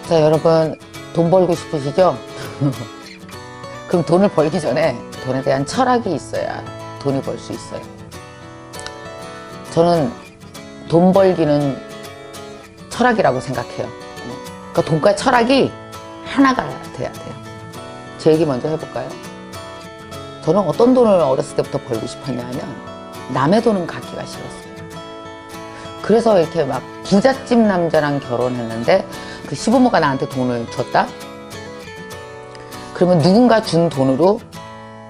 자, 여러분, 돈 벌고 싶으시죠? 그럼 돈을 벌기 전에 돈에 대한 철학이 있어야 돈이 벌 수 있어요. 저는 돈 벌기는 철학이라고 생각해요. 그러니까 돈과 철학이 하나가 돼야 돼요. 제 얘기 먼저 해볼까요? 저는 어떤 돈을 어렸을 때부터 벌고 싶었냐 하면 남의 돈은 갖기가 싫었어요. 그래서 이렇게 막 부잣집 남자랑 결혼했는데 그 시부모가 나한테 돈을 줬다? 그러면 누군가 준 돈으로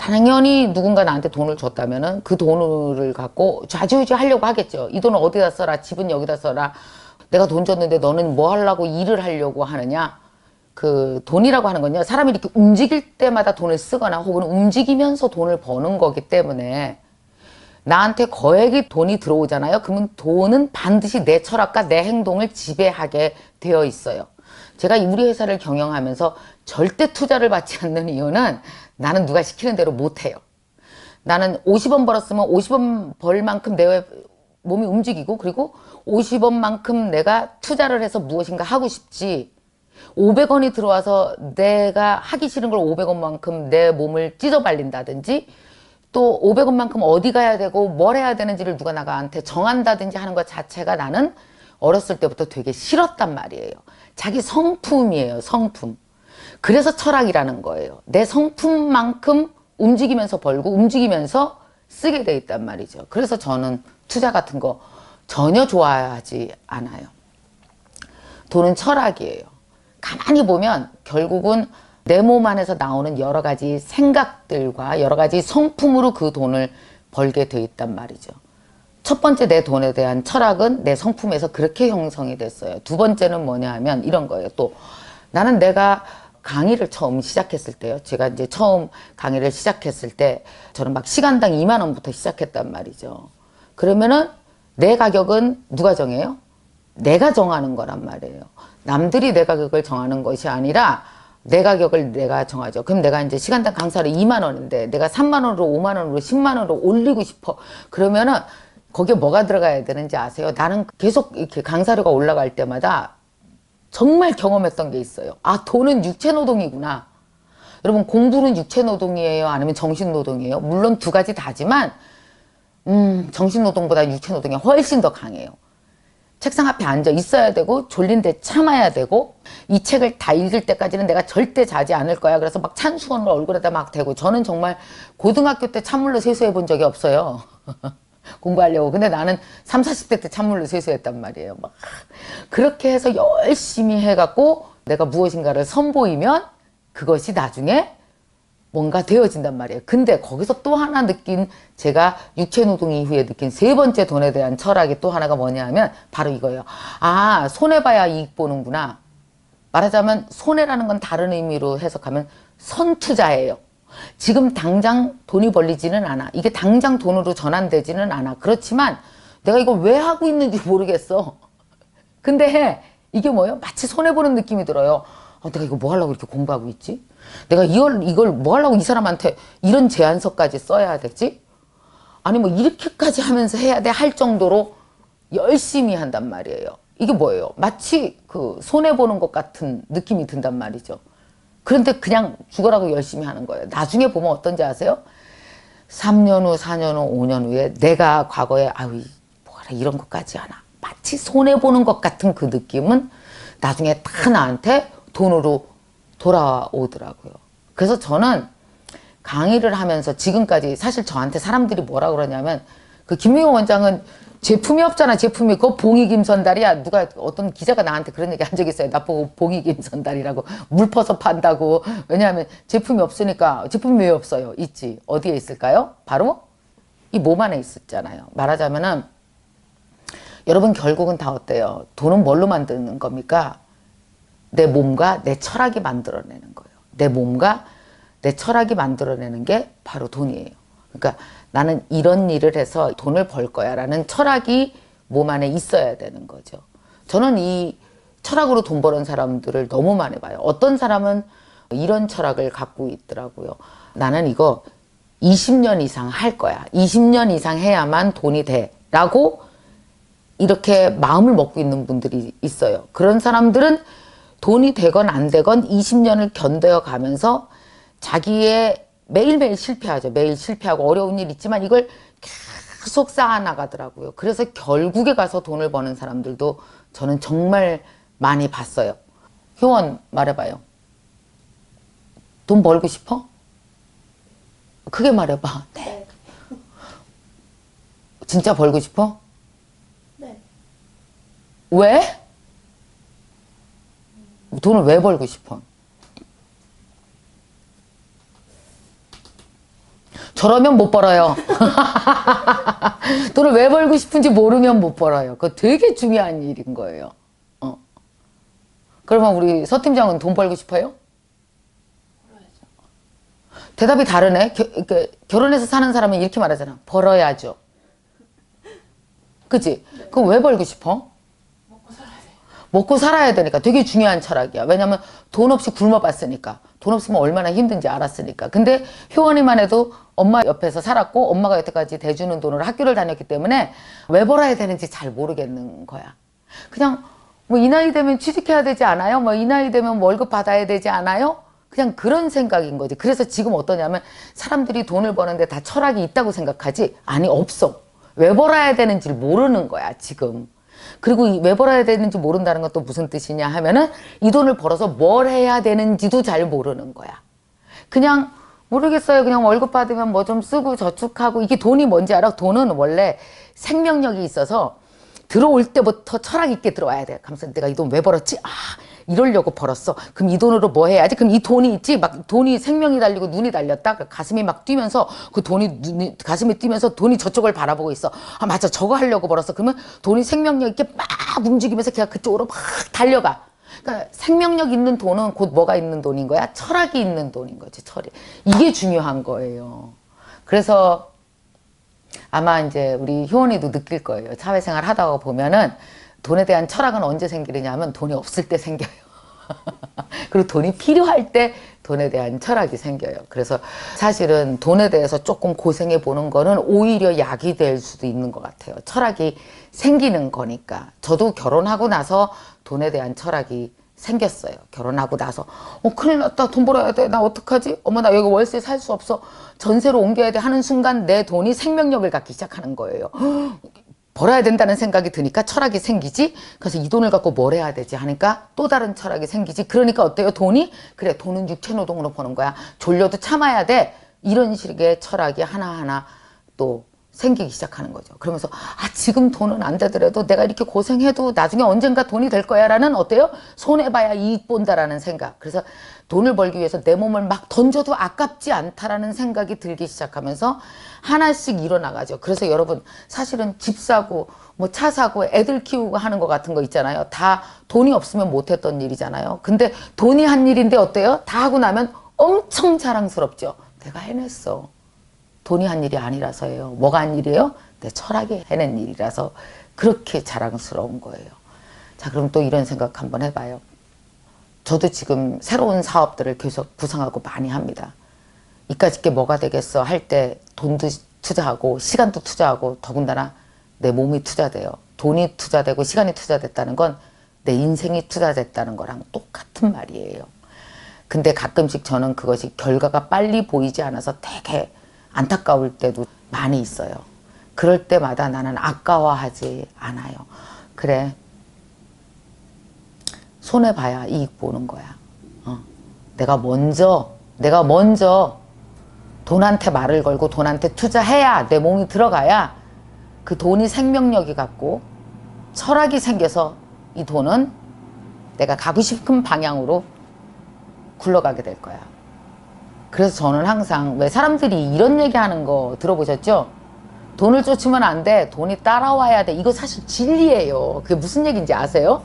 당연히 누군가 나한테 돈을 줬다면은 그 돈을 갖고 좌지우지 하려고 하겠죠. 이 돈을 어디다 써라, 집은 여기다 써라. 내가 돈 줬는데 너는 뭐 하려고 일을 하려고 하느냐. 그 돈이라고 하는 건요, 사람이 이렇게 움직일 때마다 돈을 쓰거나 혹은 움직이면서 돈을 버는 거기 때문에 나한테 거액의 돈이 들어오잖아요. 그러면 돈은 반드시 내 철학과 내 행동을 지배하게 되어 있어요. 제가 우리 회사를 경영하면서 절대 투자를 받지 않는 이유는 나는 누가 시키는 대로 못해요. 나는 50원 벌었으면 50원 벌 만큼 내 몸이 움직이고, 그리고 50원만큼 내가 투자를 해서 무엇인가 하고 싶지, 500원이 들어와서 내가 하기 싫은 걸 500원만큼 내 몸을 찢어 발린다든지, 또 500원만큼 어디 가야 되고 뭘 해야 되는지를 누가 나한테 정한다든지 하는 것 자체가 나는 어렸을 때부터 되게 싫었단 말이에요. 자기 성품이에요, 성품. 그래서 철학이라는 거예요. 내 성품만큼 움직이면서 벌고 움직이면서 쓰게 돼 있단 말이죠. 그래서 저는 투자 같은 거 전혀 좋아하지 않아요. 돈은 철학이에요. 가만히 보면 결국은 내 몸 안에서 나오는 여러 가지 생각들과 여러 가지 성품으로 그 돈을 벌게 돼 있단 말이죠. 첫 번째, 내 돈에 대한 철학은 내 성품에서 그렇게 형성이 됐어요. 두 번째는 뭐냐 하면 이런 거예요. 또 나는 내가 강의를 처음 시작했을 때요. 제가 이제 처음 강의를 시작했을 때 저는 막 시간당 2만 원부터 시작했단 말이죠. 그러면은 내 가격은 누가 정해요? 내가 정하는 거란 말이에요. 남들이 내 가격을 정하는 것이 아니라 내 가격을 내가 정하죠. 그럼 내가 이제 시간당 강사를 2만 원인데 내가 3만 원으로 5만 원으로 10만 원으로 올리고 싶어. 그러면은 거기에 뭐가 들어가야 되는지 아세요? 나는 계속 이렇게 강사료가 올라갈 때마다 정말 경험했던 게 있어요. 아, 돈은 육체노동이구나. 여러분, 공부는 육체노동이에요? 아니면 정신노동이에요? 물론 두 가지 다지만 정신노동보다 육체노동이 훨씬 더 강해요. 책상 앞에 앉아 있어야 되고 졸린데 참아야 되고, 이 책을 다 읽을 때까지는 내가 절대 자지 않을 거야. 그래서 막 찬수건을 얼굴에다 막 대고, 저는 정말 고등학교 때 찬물로 세수해 본 적이 없어요. 공부하려고. 근데 나는 30, 40대 때 찬물로 세수했단 말이에요. 막 그렇게 해서 열심히 해갖고 내가 무엇인가를 선보이면 그것이 나중에 뭔가 되어진단 말이에요. 근데 거기서 또 하나 느낀, 제가 육체노동 이후에 느낀 세 번째 돈에 대한 철학이 또 하나가 뭐냐 하면 바로 이거예요. 아, 손해봐야 이익 보는구나. 말하자면 손해라는 건 다른 의미로 해석하면 선투자예요. 지금 당장 돈이 벌리지는 않아. 이게 당장 돈으로 전환되지는 않아. 그렇지만 내가 이걸 왜 하고 있는지 모르겠어. 근데 이게 뭐예요? 마치 손해보는 느낌이 들어요. 내가 이거 뭐 하려고 이렇게 공부하고 있지? 내가 이걸 뭐 하려고 이 사람한테 이런 제안서까지 써야 되지? 아니 뭐 이렇게까지 하면서 해야 돼 할 정도로 열심히 한단 말이에요. 이게 뭐예요? 마치 그 손해보는 것 같은 느낌이 든단 말이죠. 그런데 그냥 죽어라고 열심히 하는 거예요. 나중에 보면 어떤지 아세요? 3년 후, 4년 후, 5년 후에 내가 과거에 아유 뭐라 이런 것까지 하나. 마치 손해보는 것 같은 그 느낌은 나중에 다 나한테 돈으로 돌아오더라고요. 그래서 저는 강의를 하면서 지금까지 사실 저한테 사람들이 뭐라 그러냐면, 그 김미경 원장은 제품이 없잖아. 제품이 그거 봉이김선달이야. 누가 어떤 기자가 나한테 그런 얘기 한 적 있어요. 나보고 봉이김선달이라고, 물 퍼서 판다고. 왜냐하면 제품이 없으니까. 제품이 왜 없어요? 있지. 어디에 있을까요? 바로 이 몸 안에 있었잖아요. 말하자면은 여러분, 결국은 다 어때요? 돈은 뭘로 만드는 겁니까? 내 몸과 내 철학이 만들어내는 거예요. 내 몸과 내 철학이 만들어내는 게 바로 돈이에요. 그러니까 나는 이런 일을 해서 돈을 벌 거야 라는 철학이 몸 안에 있어야 되는 거죠. 저는 이 철학으로 돈 버는 사람들을 너무 많이 봐요. 어떤 사람은 이런 철학을 갖고 있더라고요. 나는 이거 20년 이상 할 거야. 20년 이상 해야만 돈이 돼 라고 이렇게 마음을 먹고 있는 분들이 있어요. 그런 사람들은 돈이 되건 안 되건 20년을 견뎌 가면서 자기의 매일매일 실패하죠. 매일 실패하고 어려운 일 있지만 이걸 계속 쌓아나가더라고요. 그래서 결국에 가서 돈을 버는 사람들도 저는 정말 많이 봤어요. 효원 말해봐요. 돈 벌고 싶어? 크게 말해봐. 네. 진짜 벌고 싶어? 네. 왜? 돈을 왜 벌고 싶어? 저러면 못 벌어요. 돈을 왜 벌고 싶은지 모르면 못 벌어요. 그거 되게 중요한 일인 거예요. 그러면 우리 서 팀장은 돈 벌고 싶어요? 대답이 다르네. 결혼해서 사는 사람은 이렇게 말하잖아. 벌어야죠. 그치? 그럼 왜 벌고 싶어? 먹고 살아야 돼. 먹고 살아야 되니까. 되게 중요한 철학이야. 왜냐면 돈 없이 굶어봤으니까. 돈 없으면 얼마나 힘든지 알았으니까. 근데 효원이만 해도 엄마 옆에서 살았고 엄마가 여태까지 대주는 돈으로 학교를 다녔기 때문에 왜 벌어야 되는지 잘 모르겠는 거야. 그냥 뭐 이 나이 되면 취직해야 되지 않아요? 뭐 이 나이 되면 월급 받아야 되지 않아요? 그냥 그런 생각인 거지. 그래서 지금 어떠냐면 사람들이 돈을 버는데 다 철학이 있다고 생각하지? 아니, 없어. 왜 벌어야 되는지 모르는 거야, 지금. 그리고 왜 벌어야 되는지 모른다는 건 또 무슨 뜻이냐 하면은 이 돈을 벌어서 뭘 해야 되는지도 잘 모르는 거야. 그냥 모르겠어요. 그냥 월급 받으면 뭐 좀 쓰고 저축하고. 이게 돈이 뭔지 알아? 돈은 원래 생명력이 있어서 들어올 때부터 철학 있게 들어와야 돼. 가면서 내가 이 돈 왜 벌었지? 아, 이러려고 벌었어. 그럼 이 돈으로 뭐 해야지? 그럼 이 돈이 있지? 막 돈이 생명이 달리고 눈이 달렸다? 가슴이 막 뛰면서 그 돈이 가슴이 뛰면서 돈이 저쪽을 바라보고 있어. 아, 맞아. 저거 하려고 벌었어. 그러면 돈이 생명력 있게 막 움직이면서 걔가 그쪽으로 막 달려가. 그러니까 생명력 있는 돈은 곧 뭐가 있는 돈인 거야? 철학이 있는 돈인 거지, 철이. 이게 중요한 거예요. 그래서 아마 이제 우리 효원이도 느낄 거예요. 사회생활 하다가 보면은 돈에 대한 철학은 언제 생기느냐면 돈이 없을 때 생겨요. 그리고 돈이 필요할 때 돈에 대한 철학이 생겨요. 그래서 사실은 돈에 대해서 조금 고생해 보는 거는 오히려 약이 될 수도 있는 것 같아요. 철학이 생기는 거니까. 저도 결혼하고 나서 돈에 대한 철학이 생겼어요. 결혼하고 나서 큰일 났다. 돈 벌어야 돼. 나 어떡하지? 어머, 나 여기 월세 살 수 없어. 전세로 옮겨야 돼 하는 순간 내 돈이 생명력을 갖기 시작하는 거예요. 벌어야 된다는 생각이 드니까 철학이 생기지. 그래서 이 돈을 갖고 뭘 해야 되지 하니까 또 다른 철학이 생기지. 그러니까 어때요? 돈이? 그래, 돈은 육체노동으로 버는 거야. 졸려도 참아야 돼. 이런 식의 철학이 하나하나 또 생기기 시작하는 거죠. 그러면서 지금 돈은 안 되더라도 내가 이렇게 고생해도 나중에 언젠가 돈이 될 거야 라는 어때요? 손해봐야 이익 본다라는 생각. 그래서 돈을 벌기 위해서 내 몸을 막 던져도 아깝지 않다라는 생각이 들기 시작하면서 하나씩 일어나가죠. 그래서 여러분 사실은 집 사고 뭐 차 사고 애들 키우고 하는 거 같은 거 있잖아요. 다 돈이 없으면 못했던 일이잖아요. 근데 돈이 한 일인데 어때요? 다 하고 나면 엄청 자랑스럽죠. 내가 해냈어. 돈이 한 일이 아니라서예요. 뭐가 한 일이에요? 내 철학이 해낸 일이라서 그렇게 자랑스러운 거예요. 자, 그럼 또 이런 생각 한번 해봐요. 저도 지금 새로운 사업들을 계속 구상하고 많이 합니다. 이까짓 게 뭐가 되겠어 할 때 돈도 투자하고 시간도 투자하고 더군다나 내 몸이 투자돼요. 돈이 투자되고 시간이 투자됐다는 건 내 인생이 투자됐다는 거랑 똑같은 말이에요. 근데 가끔씩 저는 그것이 결과가 빨리 보이지 않아서 되게 안타까울 때도 많이 있어요. 그럴 때마다 나는 아까워하지 않아요. 그래, 손해봐야 이익 보는 거야. 내가 먼저 돈한테 말을 걸고 돈한테 투자해야 내 몸이 들어가야 그 돈이 생명력이 갖고 철학이 생겨서 이 돈은 내가 가고 싶은 방향으로 굴러가게 될 거야. 그래서 저는 항상 왜 사람들이 이런 얘기하는 거 들어보셨죠? 돈을 쫓으면 안 돼. 돈이 따라와야 돼. 이거 사실 진리예요. 그게 무슨 얘기인지 아세요?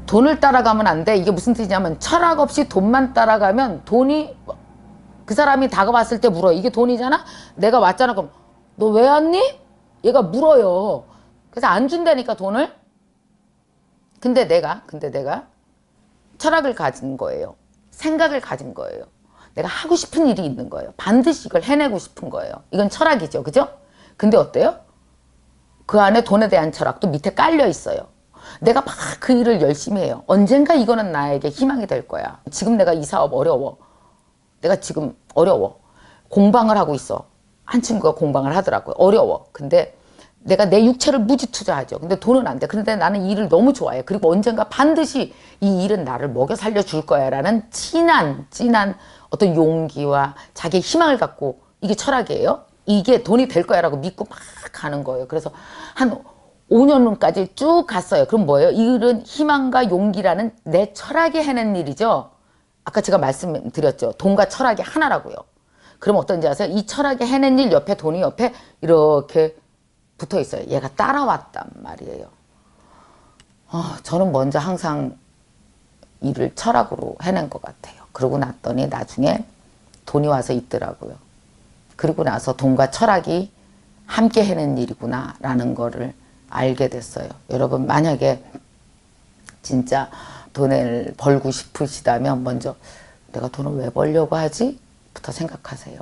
돈을 따라가면 안 돼. 이게 무슨 뜻이냐면 철학 없이 돈만 따라가면 돈이 그 사람이 다가왔을 때 물어요. 이게 돈이잖아? 내가 왔잖아. 그럼 너 왜 왔니? 얘가 물어요. 그래서 안 준다니까 돈을. 근데 내가 철학을 가진 거예요. 생각을 가진 거예요. 내가 하고 싶은 일이 있는 거예요. 반드시 이걸 해내고 싶은 거예요. 이건 철학이죠. 그죠? 근데 어때요? 그 안에 돈에 대한 철학도 밑에 깔려 있어요. 내가 막 그 일을 열심히 해요. 언젠가 이거는 나에게 희망이 될 거야. 지금 내가 이 사업 어려워. 내가 지금 어려워. 공방을 하고 있어. 한 친구가 공방을 하더라고요. 어려워. 근데 내가 내 육체를 무지 투자하죠. 근데 돈은 안 돼. 그런데 나는 이 일을 너무 좋아해. 그리고 언젠가 반드시 이 일은 나를 먹여 살려줄 거야 라는 진한 어떤 용기와 자기의 희망을 갖고, 이게 철학이에요. 이게 돈이 될 거야 라고 믿고 막 가는 거예요. 그래서 한 5년까지 쭉 갔어요. 그럼 뭐예요? 이 일은 희망과 용기라는 내 철학이 해낸 일이죠. 아까 제가 말씀드렸죠. 돈과 철학이 하나라고요. 그럼 어떤지 아세요? 이 철학이 해낸 일 옆에, 돈이 옆에 이렇게 붙어 있어요. 얘가 따라왔단 말이에요. 저는 먼저 항상 일을 철학으로 해낸 것 같아요. 그러고 났더니 나중에 돈이 와서 있더라고요. 그리고 나서 돈과 철학이 함께 해낸 일이구나 라는 거를 알게 됐어요. 여러분, 만약에 진짜 돈을 벌고 싶으시다면 먼저 내가 돈을 왜 벌려고 하지? 부터 생각하세요.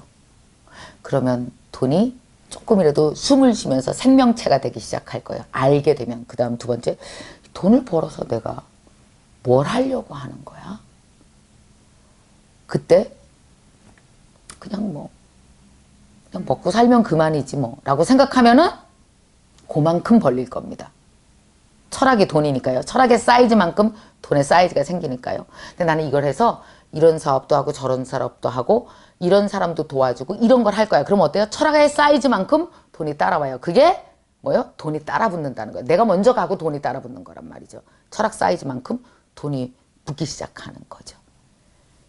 그러면 돈이 조금이라도 숨을 쉬면서 생명체가 되기 시작할 거예요. 알게 되면. 그 다음 두 번째, 돈을 벌어서 내가 뭘 하려고 하는 거야? 그때 그냥 먹고 살면 그만이지 라고 생각하면은 그만큼 벌릴 겁니다. 철학이 돈이니까요. 철학의 사이즈만큼 돈의 사이즈가 생기니까요. 근데 나는 이걸 해서 이런 사업도 하고 저런 사업도 하고 이런 사람도 도와주고 이런 걸 할 거야. 그럼 어때요? 철학의 사이즈만큼 돈이 따라와요. 그게 뭐예요? 돈이 따라 붙는다는 거예요. 내가 먼저 가고 돈이 따라 붙는 거란 말이죠. 철학 사이즈만큼 돈이 붙기 시작하는 거죠.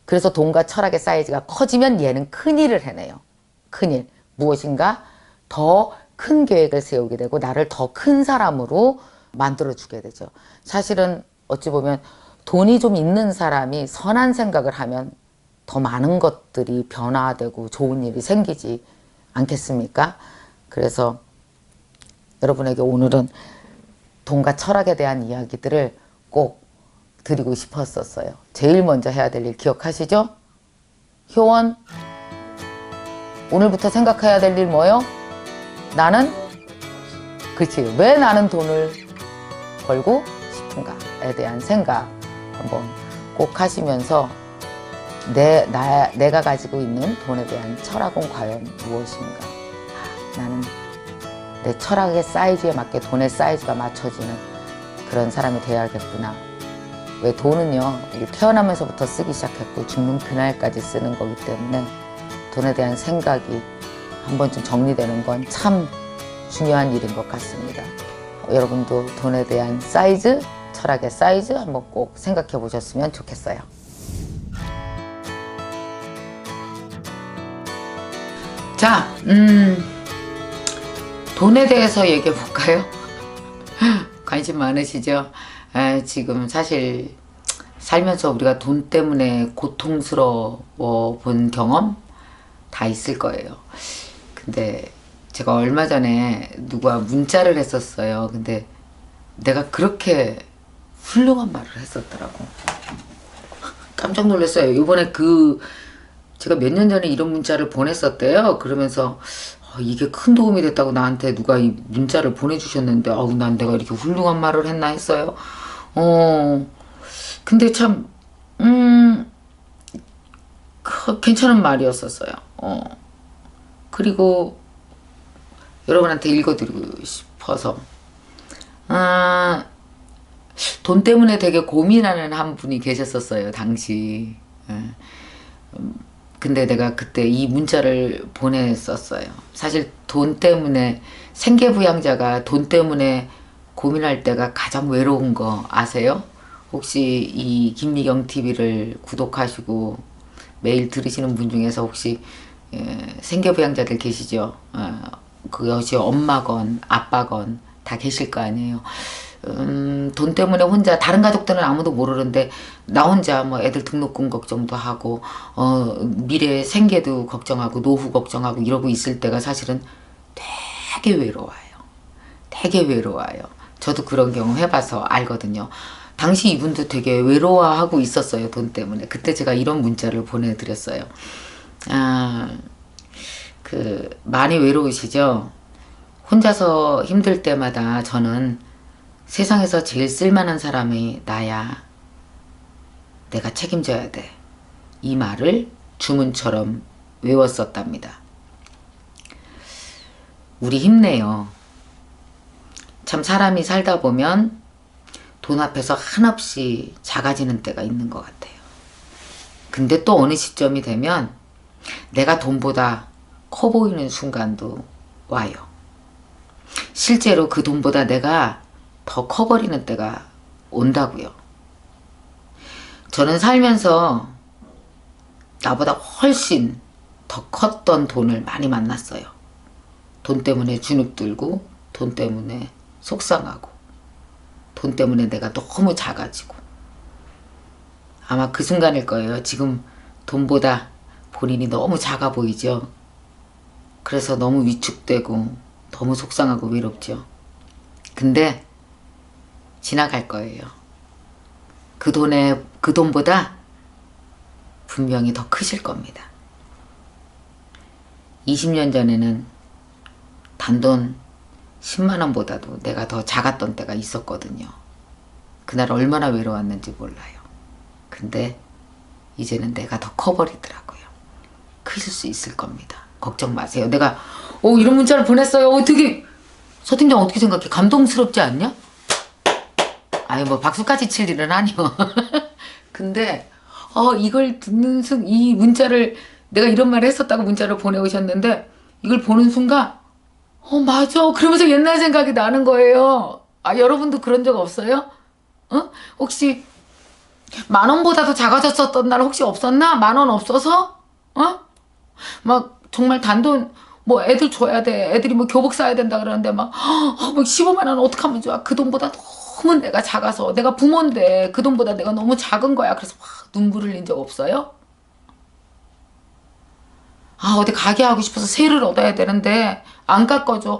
그래서 돈과 철학의 사이즈가 커지면 얘는 큰일을 해내요. 큰일. 무엇인가 더 큰 계획을 세우게 되고 나를 더 큰 사람으로 만들어주게 되죠. 사실은 어찌 보면 돈이 좀 있는 사람이 선한 생각을 하면 더 많은 것들이 변화되고 좋은 일이 생기지 않겠습니까? 그래서 여러분에게 오늘은 돈과 철학에 대한 이야기들을 꼭 드리고 싶었었어요. 제일 먼저 해야 될 일 기억하시죠? 효원, 오늘부터 생각해야 될 일 뭐예요? 나는, 그치, 왜 나는 돈을 벌고 싶은가에 대한 생각 한번 꼭 하시면서 내가 가지고 있는 돈에 대한 철학은 과연 무엇인가? 나는 내 철학의 사이즈에 맞게 돈의 사이즈가 맞춰지는 그런 사람이 돼야겠구나. 왜 돈은요, 태어나면서부터 쓰기 시작했고 죽는 그날까지 쓰는 거기 때문에 돈에 대한 생각이 한 번쯤 정리되는 건 참 중요한 일인 것 같습니다. 여러분도 돈에 대한 사이즈, 철학의 사이즈 한번 꼭 생각해 보셨으면 좋겠어요. 자, 돈에 대해서 얘기해 볼까요? 관심 많으시죠? 지금 사실 살면서 우리가 돈 때문에 고통스러워 본 경험 다 있을 거예요. 근데 제가 얼마 전에 누가 문자를 했었어요. 근데 내가 그렇게 훌륭한 말을 했었더라고. 깜짝 놀랐어요. 이번에 제가 몇 년 전에 이런 문자를 보냈었대요. 그러면서 이게 큰 도움이 됐다고 나한테 누가 이 문자를 보내주셨는데 난 내가 이렇게 훌륭한 말을 했나 했어요. 근데 참 괜찮은 말이었었어요. 그리고 여러분한테 읽어드리고 싶어서 돈 때문에 되게 고민하는 한 분이 계셨었어요. 당시. 근데 내가 그때 이 문자를 보냈었어요. 사실 돈 때문에, 생계부양자가 돈 때문에 고민할 때가 가장 외로운 거 아세요? 혹시 이 김미경 TV를 구독하시고 매일 들으시는 분 중에서 혹시 생계부양자들 계시죠? 그것이 엄마건 아빠건 다 계실 거 아니에요. 돈 때문에 혼자, 다른 가족들은 아무도 모르는데 나 혼자 애들 등록금 걱정도 하고 미래 생계도 걱정하고 노후 걱정하고 이러고 있을 때가 사실은 되게 외로워요. 되게 외로워요. 저도 그런 경험 해봐서 알거든요. 당시 이분도 되게 외로워하고 있었어요. 돈 때문에. 그때 제가 이런 문자를 보내드렸어요. 많이 외로우시죠? 혼자서 힘들 때마다 저는 세상에서 제일 쓸만한 사람이 나야. 내가 책임져야 돼. 이 말을 주문처럼 외웠었답니다. 우리 힘내요. 참 사람이 살다 보면 돈 앞에서 한없이 작아지는 때가 있는 것 같아요. 근데 또 어느 시점이 되면 내가 돈보다 커 보이는 순간도 와요. 실제로 그 돈보다 내가 더 커버리는 때가 온다고요. 저는 살면서 나보다 훨씬 더 컸던 돈을 많이 만났어요. 돈 때문에 주눅 들고, 돈 때문에 속상하고, 돈 때문에 내가 너무 작아지고. 아마 그 순간일 거예요. 지금 돈보다 본인이 너무 작아 보이죠. 그래서 너무 위축되고 너무 속상하고 외롭죠. 근데 지나갈 거예요. 그 돈보다 분명히 더 크실 겁니다. 20년 전에는 단돈 10만 원보다도 내가 더 작았던 때가 있었거든요. 그날 얼마나 외로웠는지 몰라요. 근데 이제는 내가 더 커버리더라고요. 크실 수 있을 겁니다. 걱정 마세요. 내가 이런 문자를 보냈어요. 되게 서팀장 어떻게 생각해? 감동스럽지 않냐? 아니 뭐 박수까지 칠 일은 아니요. 근데 이걸 듣는 이 문자를 내가 이런 말을 했었다고 문자를 보내오셨는데 이걸 보는 순간 맞아. 그러면서 옛날 생각이 나는 거예요. 여러분도 그런 적 없어요? 혹시 10,000원보다도 작아졌었던 날 혹시 없었나? 10,000원 없어서? 막 정말 단돈 뭐 애들 줘야 돼. 애들이 뭐 교복 사야 된다 그러는데 막 15만 원 어떡하면 좋아. 그 돈보다 너무 내가 작아서 내가 부모인데 그 돈보다 내가 너무 작은 거야. 그래서 막 눈물 흘린 적 없어요? 어디 가게 하고 싶어서 세를 얻어야 되는데 안 깎아줘.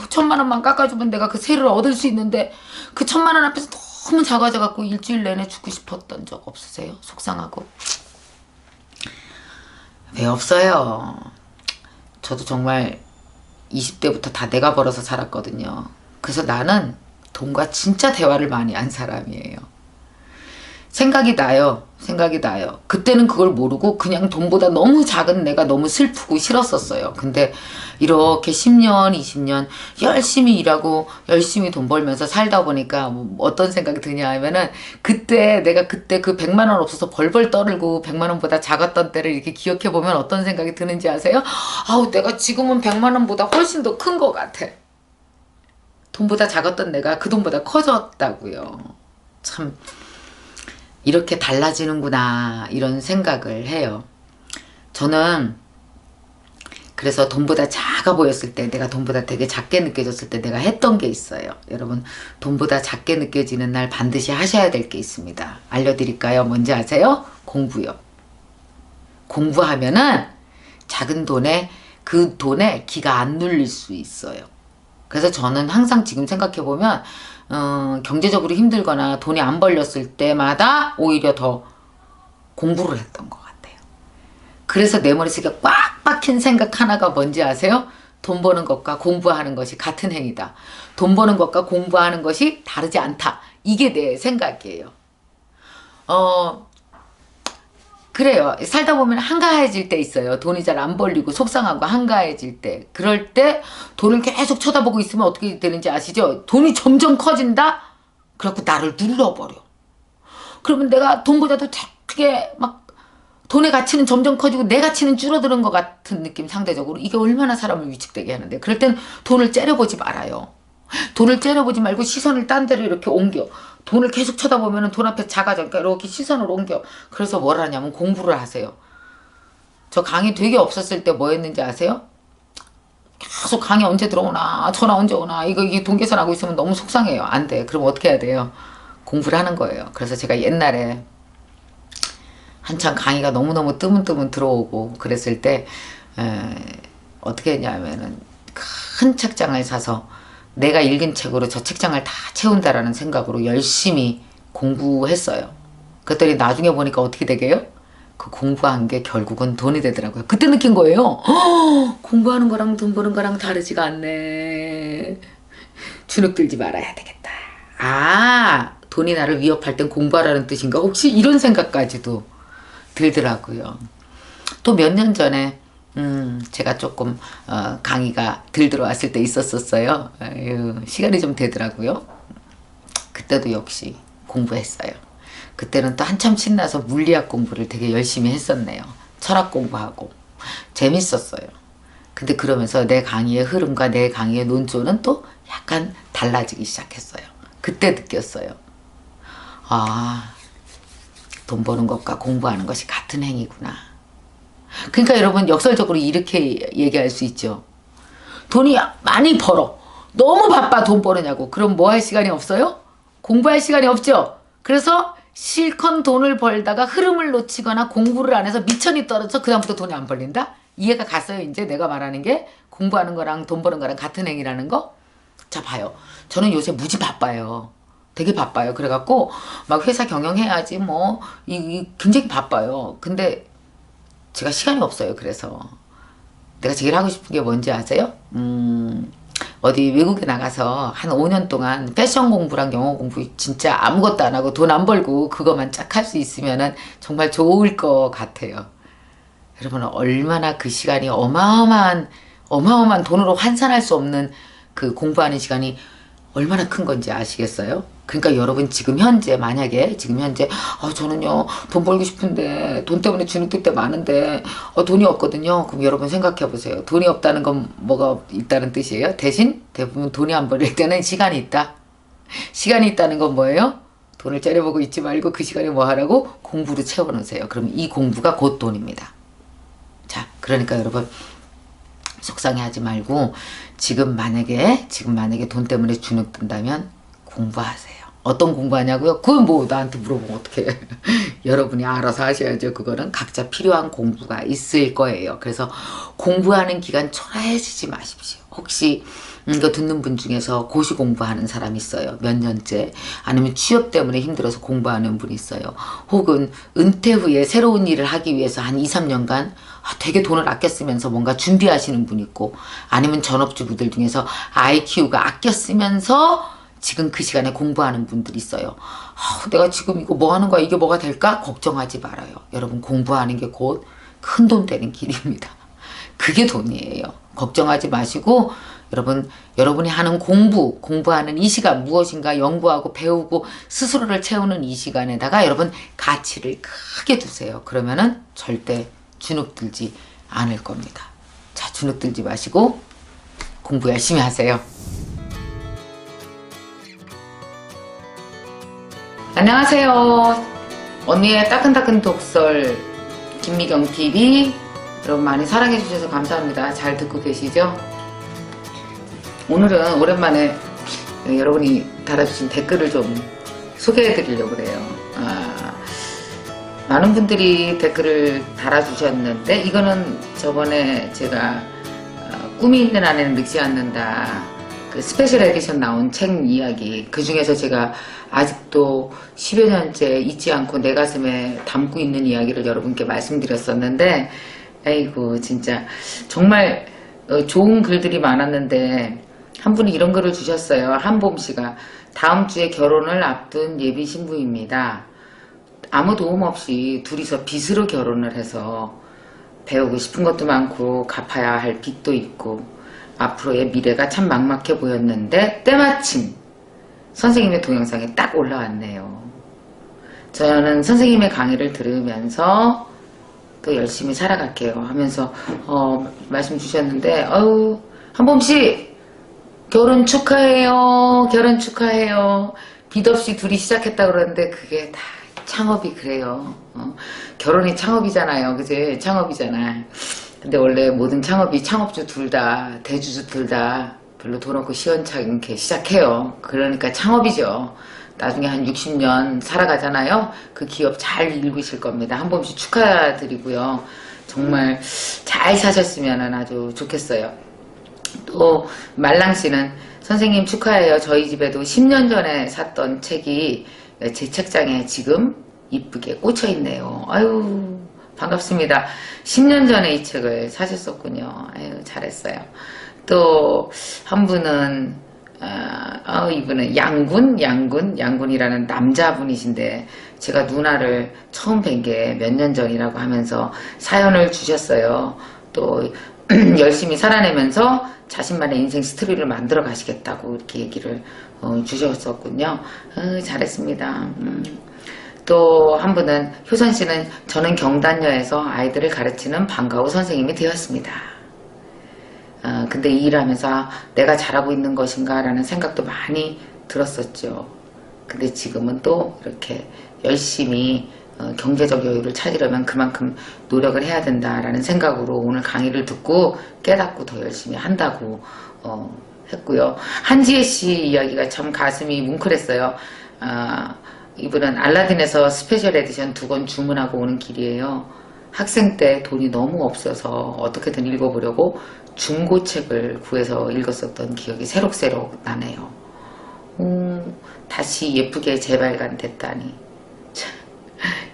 1,000만 원만 깎아주면 내가 그 세를 얻을 수 있는데 그 1,000만 원 앞에서 너무 작아져갖고 일주일 내내 죽고 싶었던 적 없으세요? 속상하고. 왜 없어요. 저도 정말 20대부터 다 내가 벌어서 살았거든요. 그래서 나는 돈과 진짜 대화를 많이 한 사람이에요. 생각이 나요. 그때는 그걸 모르고 그냥 돈보다 너무 작은 내가 너무 슬프고 싫었었어요. 근데 이렇게 10년, 20년 열심히 일하고 열심히 돈 벌면서 살다 보니까 어떤 생각이 드냐 하면은 내가 그때 그 100만 원 없어서 벌벌 떠들고 100만 원보다 작았던 때를 이렇게 기억해 보면 어떤 생각이 드는지 아세요? 내가 지금은 100만 원보다 훨씬 더 큰 것 같아. 돈보다 작았던 내가 그 돈보다 커졌다고요. 참 이렇게 달라지는구나 이런 생각을 해요. 저는 그래서 돈보다 작아 보였을 때 내가 돈보다 되게 작게 느껴졌을 때 내가 했던 게 있어요. 여러분 돈보다 작게 느껴지는 날 반드시 하셔야 될 게 있습니다. 알려드릴까요? 뭔지 아세요? 공부요. 공부하면은 작은 돈에 그 돈에 기가 안 눌릴 수 있어요. 그래서 저는 항상 지금 생각해보면 경제적으로 힘들거나 돈이 안 벌렸을 때마다 오히려 더 공부를 했던 것 같아요. 그래서 내 머릿속에 꽉 박힌 생각 하나가 뭔지 아세요? 돈 버는 것과 공부하는 것이 같은 행위다. 돈 버는 것과 공부하는 것이 다르지 않다. 이게 내 생각이에요. 그래요. 살다 보면 한가해질 때 있어요. 돈이 잘 안 벌리고 속상하고 한가해질 때. 그럴 때 돈을 계속 쳐다보고 있으면 어떻게 되는지 아시죠? 돈이 점점 커진다? 그래갖고 나를 눌러버려. 그러면 내가 돈보다도 크게 막 돈의 가치는 점점 커지고 내 가치는 줄어드는 것 같은 느낌 상대적으로. 이게 얼마나 사람을 위축되게 하는데. 그럴 땐 돈을 째려보지 말아요. 돈을 째려보지 말고 시선을 딴 데로 이렇게 옮겨. 돈을 계속 쳐다보면 돈 앞에 작아져. 그러니까 이렇게 시선을 옮겨. 그래서 뭘 하냐면 공부를 하세요. 저 강의 되게 없었을 때 뭐 했는지 아세요? 계속 강의 언제 들어오나 전화 언제 오나 이게 돈 계산하고 있으면 너무 속상해요. 안 돼. 그럼 어떻게 해야 돼요? 공부를 하는 거예요. 그래서 제가 옛날에 한참 강의가 너무너무 뜨문뜨문 들어오고 그랬을 때 어떻게 했냐면은 큰 책장을 사서 내가 읽은 책으로 저 책장을 다 채운다라는 생각으로 열심히 공부했어요. 그랬더니 나중에 보니까 어떻게 되게요? 그 공부한 게 결국은 돈이 되더라고요. 그때 느낀 거예요. 공부하는 거랑 돈 버는 거랑 다르지가 않네. 주눅 들지 말아야 되겠다. 아, 돈이 나를 위협할 땐 공부하라는 뜻인가? 혹시 이런 생각까지도 들더라고요. 또 몇 년 전에 제가 조금 강의가 들 들어왔을 때 있었어요. 아유, 시간이 좀 되더라고요. 그때도 역시 공부했어요. 그때는 또 한참 신나서 물리학 공부를 되게 열심히 했었네요. 철학 공부하고 재밌었어요. 근데 그러면서 내 강의의 흐름과 내 강의의 논조는 또 약간 달라지기 시작했어요. 그때 느꼈어요. 아, 돈 버는 것과 공부하는 것이 같은 행위구나. 그러니까 여러분 역설적으로 이렇게 얘기할 수 있죠. 돈이 많이 벌어. 너무 바빠 돈 버느냐고. 그럼 뭐 할 시간이 없어요? 공부할 시간이 없죠. 그래서 실컷 돈을 벌다가 흐름을 놓치거나 공부를 안 해서 미천이 떨어져서 그다음부터 돈이 안 벌린다? 이해가 갔어요? 이제 내가 말하는 게 공부하는 거랑 돈 버는 거랑 같은 행위라는 거? 자, 봐요. 저는 요새 무지 바빠요. 되게 바빠요. 그래갖고 막 회사 경영해야지 뭐 굉장히 바빠요. 근데 제가 시간이 없어요. 그래서 내가 제일 하고 싶은 게 뭔지 아세요? 어디 외국에 나가서 한 5년 동안 패션 공부랑 영어 공부 진짜 아무것도 안 하고 돈 안 벌고 그것만 쫙 할 수 있으면은 정말 좋을 것 같아요. 여러분 얼마나 그 시간이 어마어마한 돈으로 환산할 수 없는 그 공부하는 시간이 얼마나 큰 건지 아시겠어요? 그러니까 여러분 지금 현재 만약에 저는요 돈 벌고 싶은데 돈 때문에 주눅들 때 많은데 돈이 없거든요. 그럼 여러분 생각해 보세요. 돈이 없다는 건 뭐가 있다는 뜻이에요? 대신 대부분 돈이 안 벌릴 때는 시간이 있다. 시간이 있다는 건 뭐예요? 돈을 째려보고 있지 말고 그 시간에 뭐 하라고? 공부로 채워놓으세요. 그럼 이 공부가 곧 돈입니다. 자, 그러니까 여러분 속상해하지 말고 지금 만약에 돈 때문에 주눅 든다면 공부하세요. 어떤 공부하냐고요? 그건 뭐 나한테 물어보면 어떡해. 여러분이 알아서 하셔야죠. 그거는 각자 필요한 공부가 있을 거예요. 그래서 공부하는 기간 초라해지지 마십시오. 혹시 이거 듣는 분 중에서 고시 공부하는 사람 있어요. 몇 년째. 아니면 취업 때문에 힘들어서 공부하는 분 있어요. 혹은 은퇴 후에 새로운 일을 하기 위해서 한 2, 3년간 되게 돈을 아껴 쓰면서 뭔가 준비하시는 분 있고, 아니면 전업주부들 중에서 아이 키우고 아껴 쓰면서 지금 그 시간에 공부하는 분들이 있어요. 내가 지금 이거 뭐 하는 거야? 이게 뭐가 될까? 걱정하지 말아요. 여러분 공부하는 게 곧 큰 돈 되는 길입니다. 그게 돈이에요. 걱정하지 마시고 여러분이 하는 공부하는 이 시간 무엇인가 연구하고 배우고 스스로를 채우는 이 시간에다가 여러분 가치를 크게 두세요. 그러면은 절대 주눅 들지 않을 겁니다. 자, 주눅 들지 마시고 공부 열심히 하세요. 안녕하세요. 언니의 따끈따끈 독설 김미경TV 여러분 많이 사랑해주셔서 감사합니다. 잘 듣고 계시죠? 오늘은 오랜만에 여러분이 달아주신 댓글을 좀 소개해드리려고 그래요. 많은 분들이 댓글을 달아주셨는데 이거는 저번에 제가 꿈이 있는 안에는 늙지 않는다 그 스페셜 에디션 나온 책 이야기, 그 중에서 제가 아직도 10여 년째 잊지 않고 내 가슴에 담고 있는 이야기를 여러분께 말씀드렸었는데, 아이고 진짜 정말 좋은 글들이 많았는데 한 분이 이런 글을 주셨어요. 한봄 씨가 다음 주에 결혼을 앞둔 예비 신부입니다. 아무 도움 없이 둘이서 빚으로 결혼을 해서 배우고 싶은 것도 많고 갚아야 할 빚도 있고 앞으로의 미래가 참 막막해 보였는데 때마침 선생님의 동영상이 딱 올라왔네요. 저는 선생님의 강의를 들으면서 또 열심히 살아갈게요 하면서 말씀 주셨는데 한봄씨 결혼 축하해요. 결혼 축하해요. 빚 없이 둘이 시작했다 그러는데 그게 다 창업이 그래요. 결혼이 창업이잖아요. 그지? 창업이잖아. 근데 원래 모든 창업이 창업주 둘 다, 대주주 둘 다 별로 돈 없고 시원찮게 시작해요. 그러니까 창업이죠. 나중에 한 60년 살아가잖아요. 그 기업 잘 일구실 겁니다. 한번씩 축하드리고요. 정말 잘 사셨으면 아주 좋겠어요. 또 말랑씨는 선생님 축하해요. 저희 집에도 10년 전에 샀던 책이 제 책장에 지금 이쁘게 꽂혀 있네요. 아유 반갑습니다. 10년 전에 이 책을 사셨었군요. 아유 잘했어요. 또 한 분은 이분은 양군이라는 남자분이신데 제가 누나를 처음 뵌 게 몇 년 전이라고 하면서 사연을 주셨어요. 또 열심히 살아내면서 자신만의 인생 스토리를 만들어 가시겠다고 이렇게 얘기를 주셨었군요. 잘했습니다. 또 한 분은 효선 씨는 저는 경단녀에서 아이들을 가르치는 방과후 선생님이 되었습니다. 근데 이 일을 하면서 내가 잘하고 있는 것인가 라는 생각도 많이 들었었죠. 근데 지금은 또 이렇게 열심히 경제적 여유를 찾으려면 그만큼 노력을 해야 된다라는 생각으로 오늘 강의를 듣고 깨닫고 더 열심히 한다고 했고요. 한지혜 씨 이야기가 참 가슴이 뭉클했어요. 이분은 알라딘에서 스페셜 에디션 2권 주문하고 오는 길이에요. 학생 때 돈이 너무 없어서 어떻게든 읽어보려고 중고책을 구해서 읽었었던 기억이 새록새록 나네요. 다시 예쁘게 재발간됐다니. 참,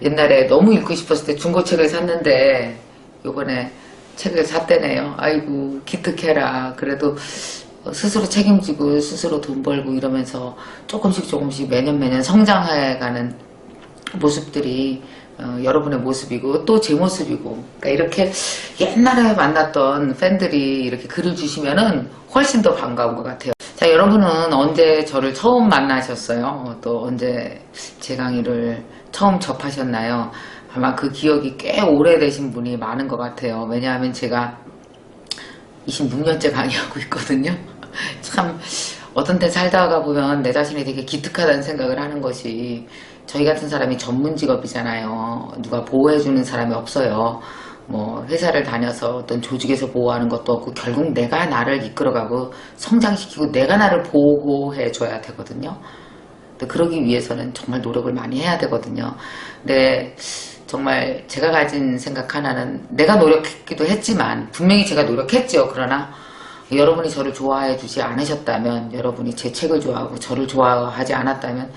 옛날에 너무 읽고 싶었을 때 중고책을 샀는데 요번에 책을 샀대네요. 아이고 기특해라. 그래도 스스로 책임지고 스스로 돈 벌고 이러면서 조금씩 매년 성장해가는 모습들이 여러분의 모습이고 또 제 모습이고, 그러니까 이렇게 옛날에 만났던 팬들이 이렇게 글을 주시면은 훨씬 더 반가운 것 같아요. 자, 여러분은 언제 저를 처음 만나셨어요? 또 언제 제 강의를 처음 접하셨나요? 아마 그 기억이 꽤 오래되신 분이 많은 것 같아요. 왜냐하면 제가 26년째 강의하고 있거든요. 참 어떤 때 살다가 보면 내 자신이 되게 기특하다는 생각을 하는 것이, 저희 같은 사람이 전문 직업이잖아요. 누가 보호해주는 사람이 없어요. 뭐 회사를 다녀서 어떤 조직에서 보호하는 것도 없고 결국 내가 나를 이끌어가고 성장시키고 내가 나를 보호해줘야 되거든요. 근데 그러기 위해서는 정말 노력을 많이 해야 되거든요. 근데 정말 제가 가진 생각 하나는, 내가 노력했기도 했지만 분명히 제가 노력했죠. 그러나 여러분이 저를 좋아해 주지 않으셨다면, 여러분이 제 책을 좋아하고 저를 좋아하지 않았다면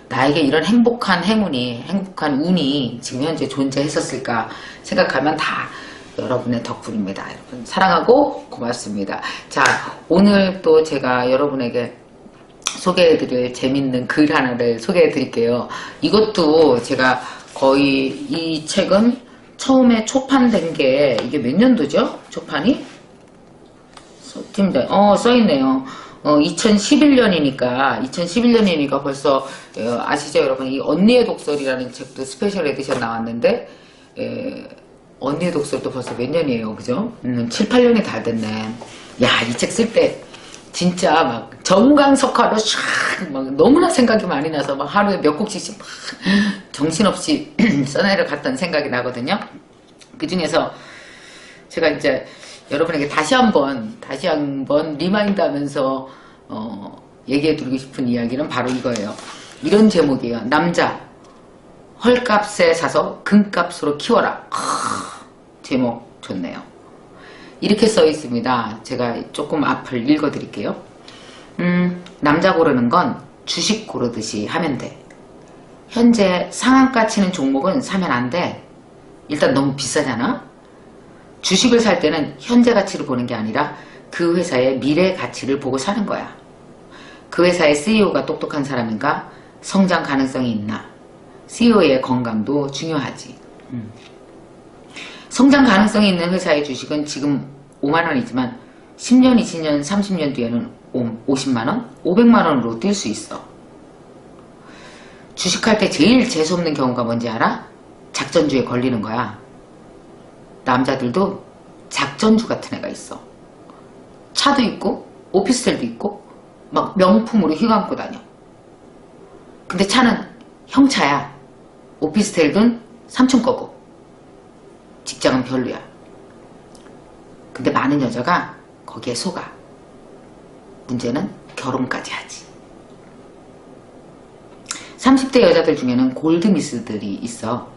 나에게 이런 행복한 운이 지금 현재 존재했었을까 생각하면 다 여러분의 덕분입니다. 여러분 사랑하고 고맙습니다. 자, 오늘 또 제가 여러분에게 소개해드릴 재밌는 글 하나를 소개해드릴게요. 이것도 제가 거의, 이 책은 처음에 초판된 게 이게 몇 년도죠? 초판이? 팀장, 써있네요. 2011년이니까 벌써 아시죠 여러분? 이 언니의 독설이라는 책도 스페셜 에디션 나왔는데, 언니의 독설도 벌써 몇 년이에요, 그죠? 7, 8년이 다 됐네. 야, 이 책 쓸 때 진짜 막 정강석화로 샥 막 너무나 생각이 많이 나서 막 하루에 몇 곡씩 막 정신없이 써내려 갔던 생각이 나거든요. 그 중에서 제가 이제 여러분에게 다시 한번 리마인드 하면서 얘기해 드리고 싶은 이야기는 바로 이거예요. 이런 제목이에요. 남자 헐값에 사서 금값으로 키워라. 제목 좋네요. 이렇게 써 있습니다. 제가 조금 앞을 읽어 드릴게요. 남자 고르는 건 주식 고르듯이 하면 돼. 현재 상한가 치는 종목은 사면 안 돼. 일단 너무 비싸잖아. 주식을 살 때는 현재 가치를 보는 게 아니라 그 회사의 미래 가치를 보고 사는 거야. 그 회사의 CEO가 똑똑한 사람인가? 성장 가능성이 있나? CEO의 건강도 중요하지. 성장 가능성이 있는 회사의 주식은 지금 5만원이지만 10년, 20년, 30년 뒤에는 50만원, 500만원으로 뛸 수 있어. 주식할 때 제일 재수없는 경우가 뭔지 알아? 작전주에 걸리는 거야. 남자들도 작전주 같은 애가 있어. 차도 있고 오피스텔도 있고 막 명품으로 휘감고 다녀. 근데 차는 형차야. 오피스텔은 삼촌 거고 직장은 별로야. 근데 많은 여자가 거기에 속아. 문제는 결혼까지 하지. 30대 여자들 중에는 골드미스들이 있어.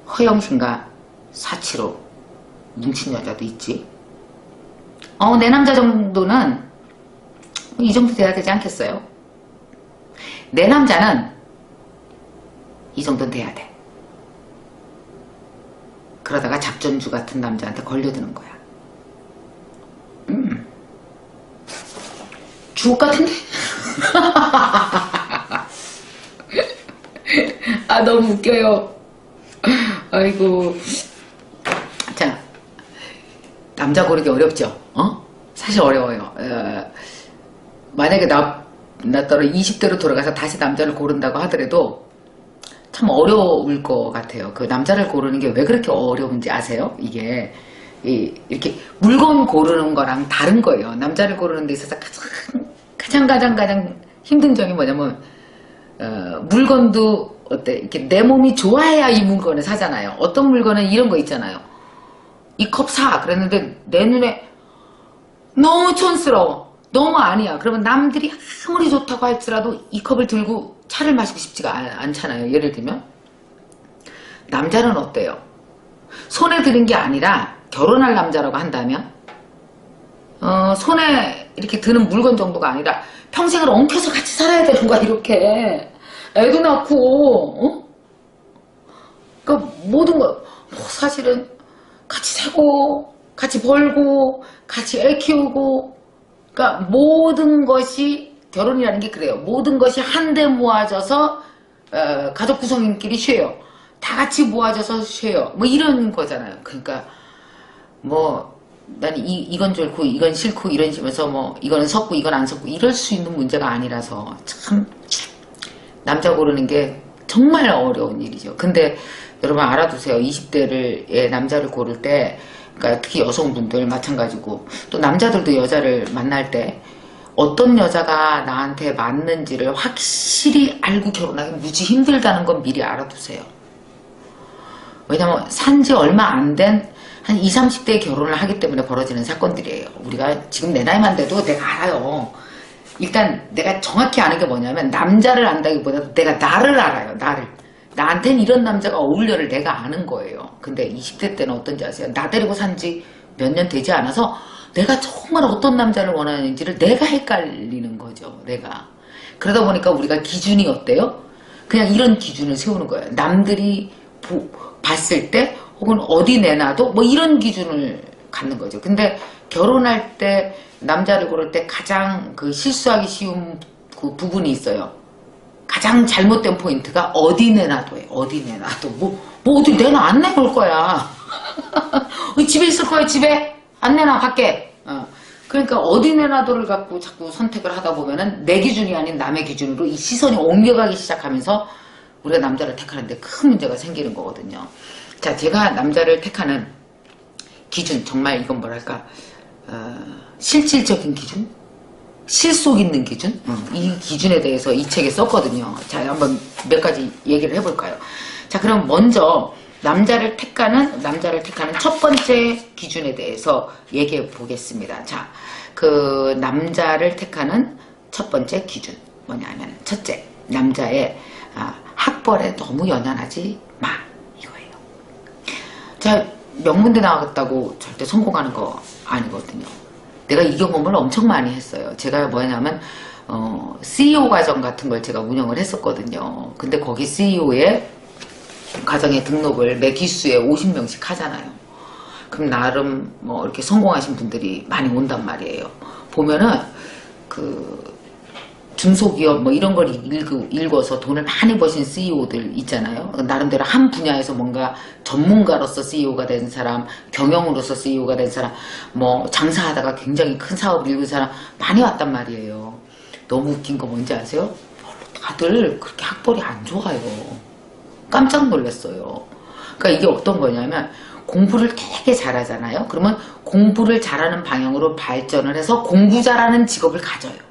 허영심과 사치로 뭉친 여자도 있지. 내 남자 정도는 이 정도 돼야 되지 않겠어요? 내 남자는 이 정도는 돼야 돼. 그러다가 작전주 같은 남자한테 걸려드는 거야. 주옥 같은데? 아, 너무 웃겨요. 아이고. 자, 남자 고르기 어렵죠? 사실 어려워요. 만약에 나 따로 20대로 돌아가서 다시 남자를 고른다고 하더라도 참 어려울 것 같아요. 그 남자를 고르는 게 왜 그렇게 어려운지 아세요? 이게 이렇게 물건 고르는 거랑 다른 거예요. 남자를 고르는 데 있어서 가장 힘든 점이 뭐냐면 물건도 어때? 이렇게 내 몸이 좋아해야 이 물건을 사잖아요. 어떤 물건은 이런 거 있잖아요. 이 컵 사. 그랬는데 내 눈에 너무 촌스러워. 너무 아니야. 그러면 남들이 아무리 좋다고 할지라도 이 컵을 들고 차를 마시고 싶지가 않잖아요. 예를 들면 남자는 어때요? 손에 드는 게 아니라 결혼할 남자라고 한다면 손에 이렇게 드는 물건 정도가 아니라 평생을 엉켜서 같이 살아야 되는 거야. 이렇게 애도 낳고 그러니까 모든 거 사실은 같이 사고 같이 벌고 같이 애 키우고 그러니까 모든 것이 결혼이라는 게 그래요. 모든 것이 한데 모아져서 가족 구성인끼리 쉬어요. 다 같이 모아져서 쉬어요. 뭐 이런 거잖아요. 그러니까 뭐 난 이건 좋고 이건 싫고 이런 식으로 뭐 이거는 섰고 이건 안 섰고 이럴 수 있는 문제가 아니라서 참 남자 고르는 게 정말 어려운 일이죠. 근데 여러분 알아두세요. 20대의 남자를 고를 때 그러니까 특히 여성분들 마찬가지고 또 남자들도 여자를 만날 때 어떤 여자가 나한테 맞는지를 확실히 알고 결혼하기 무지 힘들다는 건 미리 알아두세요. 왜냐면 산지 얼마 안 된 한 20, 30대에 결혼을 하기 때문에 벌어지는 사건들이에요. 우리가 지금 내 나이만 돼도 내가 알아요. 일단 내가 정확히 아는 게 뭐냐면 남자를 안다기보다 내가 나를 알아요. 나를. 나한텐 이런 남자가 어울려를 내가 아는 거예요. 근데 20대 때는 어떤지 아세요? 나 데리고 산 지 몇 년 되지 않아서 내가 정말 어떤 남자를 원하는지를 내가 헷갈리는 거죠. 내가. 그러다 보니까 우리가 기준이 어때요? 그냥 이런 기준을 세우는 거예요. 남들이 봤을 때 혹은 어디 내놔도 뭐 이런 기준을 갖는 거죠. 근데 결혼할 때 남자를 고를 때 가장 그 실수하기 쉬운 그 부분이 있어요. 가장 잘못된 포인트가 어디 내놔도예요. 어디 내놔도 뭐 어디 내놔 안 내볼 거야. 집에 있을 거야. 집에 안 내놔 밖에. 그러니까 어디 내놔도를 갖고 자꾸 선택을 하다 보면은 내 기준이 아닌 남의 기준으로 이 시선이 옮겨가기 시작하면서 우리가 남자를 택하는데 큰 문제가 생기는 거거든요. 자, 제가 남자를 택하는 기준 정말 이건 뭐랄까 실질적인 기준? 실속 있는 기준? 이 기준에 대해서 이 책에 썼거든요. 자, 한번 몇 가지 얘기를 해볼까요? 자, 그럼 먼저 남자를 택하는 첫 번째 기준에 대해서 얘기해 보겠습니다. 자, 그 남자를 택하는 첫 번째 기준 뭐냐면 첫째, 남자의 학벌에 너무 연연하지 마 이거예요. 자, 명문대 나왔다고 절대 성공하는 거 아니거든요. 내가 이 경험을 엄청 많이 했어요. 제가 뭐냐면 CEO 과정 같은 걸 제가 운영을 했었거든요. 근데 거기 CEO의 과정에 등록을 매 기수에 50명씩 하잖아요. 그럼 나름 뭐 이렇게 성공하신 분들이 많이 온단 말이에요. 보면은 그 중소기업 뭐 이런 걸 읽어서 돈을 많이 버신 CEO들 있잖아요. 나름대로 한 분야에서 뭔가 전문가로서 CEO가 된 사람, 경영으로서 CEO가 된 사람, 뭐 장사하다가 굉장히 큰 사업을 이룬 사람 많이 왔단 말이에요. 너무 웃긴 거 뭔지 아세요? 다들 그렇게 학벌이 안 좋아요. 깜짝 놀랐어요. 그러니까 이게 어떤 거냐면 공부를 되게 잘하잖아요. 그러면 공부를 잘하는 방향으로 발전을 해서 공부 잘하는 직업을 가져요.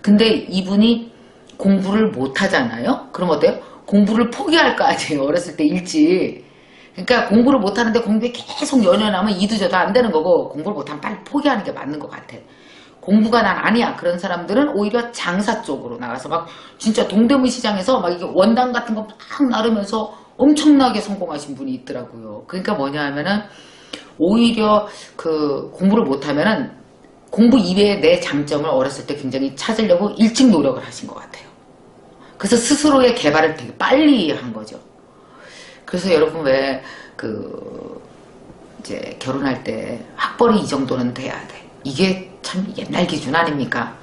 근데 이분이 공부를 못하잖아요. 그럼 어때요? 공부를 포기할 거 아니에요. 어렸을 때 일찍. 그러니까 공부를 못하는데 공부에 계속 연연하면 이도저도 안 되는 거고 공부를 못하면 빨리 포기하는 게 맞는 것 같아. 공부가 난 아니야. 그런 사람들은 오히려 장사 쪽으로 나가서 막 진짜 동대문 시장에서 막 이게 원단 같은 거 막 나르면서 엄청나게 성공하신 분이 있더라고요. 그러니까 뭐냐 하면은 오히려 그 공부를 못하면은 공부 이외의 내 장점을 어렸을 때 굉장히 찾으려고 일찍 노력을 하신 것 같아요. 그래서 스스로의 개발을 되게 빨리 한 거죠. 그래서 여러분 왜 이제 결혼할 때 학벌이 이 정도는 돼야 돼. 이게 참 옛날 기준 아닙니까?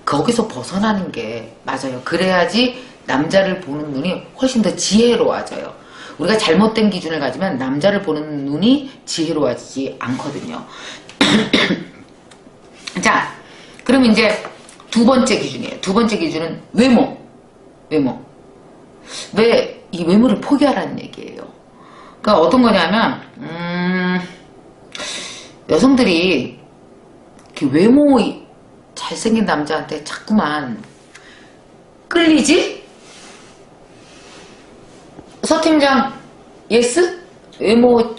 거기서 벗어나는 게 맞아요. 그래야지 남자를 보는 눈이 훨씬 더 지혜로워져요. 우리가 잘못된 기준을 가지면 남자를 보는 눈이 지혜로워지지 않거든요. 자, 그럼 이제 두 번째 기준이에요. 두 번째 기준은 외모. 왜 이 외모를 포기하라는 얘기예요. 그러니까 어떤 거냐면 여성들이 이렇게 외모 잘생긴 남자한테 자꾸만 끌리지? 서팀장 예스? 외모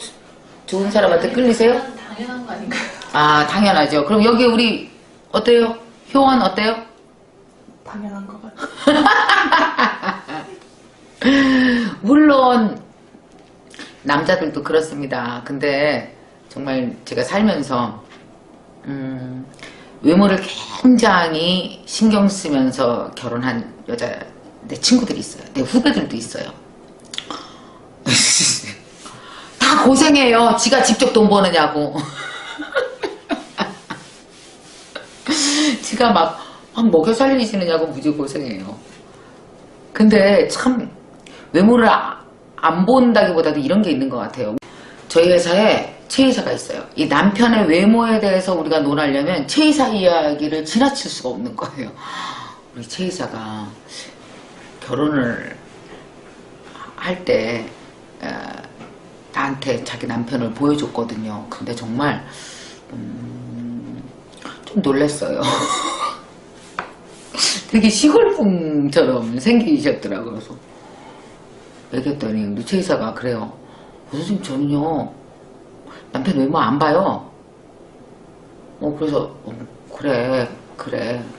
좋은 사람한테 끌리세요? 당연한 거 아닌가요? 아 당연하죠. 그럼 여기 우리 어때요? 효원 어때요? 당연한 거 같아요. 물론 남자들도 그렇습니다. 근데 정말 제가 살면서 외모를 굉장히 신경 쓰면서 결혼한 여자 내 친구들이 있어요. 내 후배들도 있어요. 다 고생해요. 지가 직접 돈 버느냐고. 지가 막 먹여 살리시느냐고 무지 고생해요. 근데 참 외모를 안 본다기보다도 이런 게 있는 것 같아요. 저희 회사에 최이사가 있어요. 이 남편의 외모에 대해서 우리가 논하려면 최이사 이야기를 지나칠 수가 없는 거예요. 우리 최이사가 결혼을 할 때 나한테 자기 남편을 보여줬거든요. 근데 정말 좀 놀랐어요. 되게 시골풍처럼 생기셨더라고요. 그래서 얘기했더니 우리 최이사가 그래요. 선생님 저는요 남편 외모 안 봐요. 그래서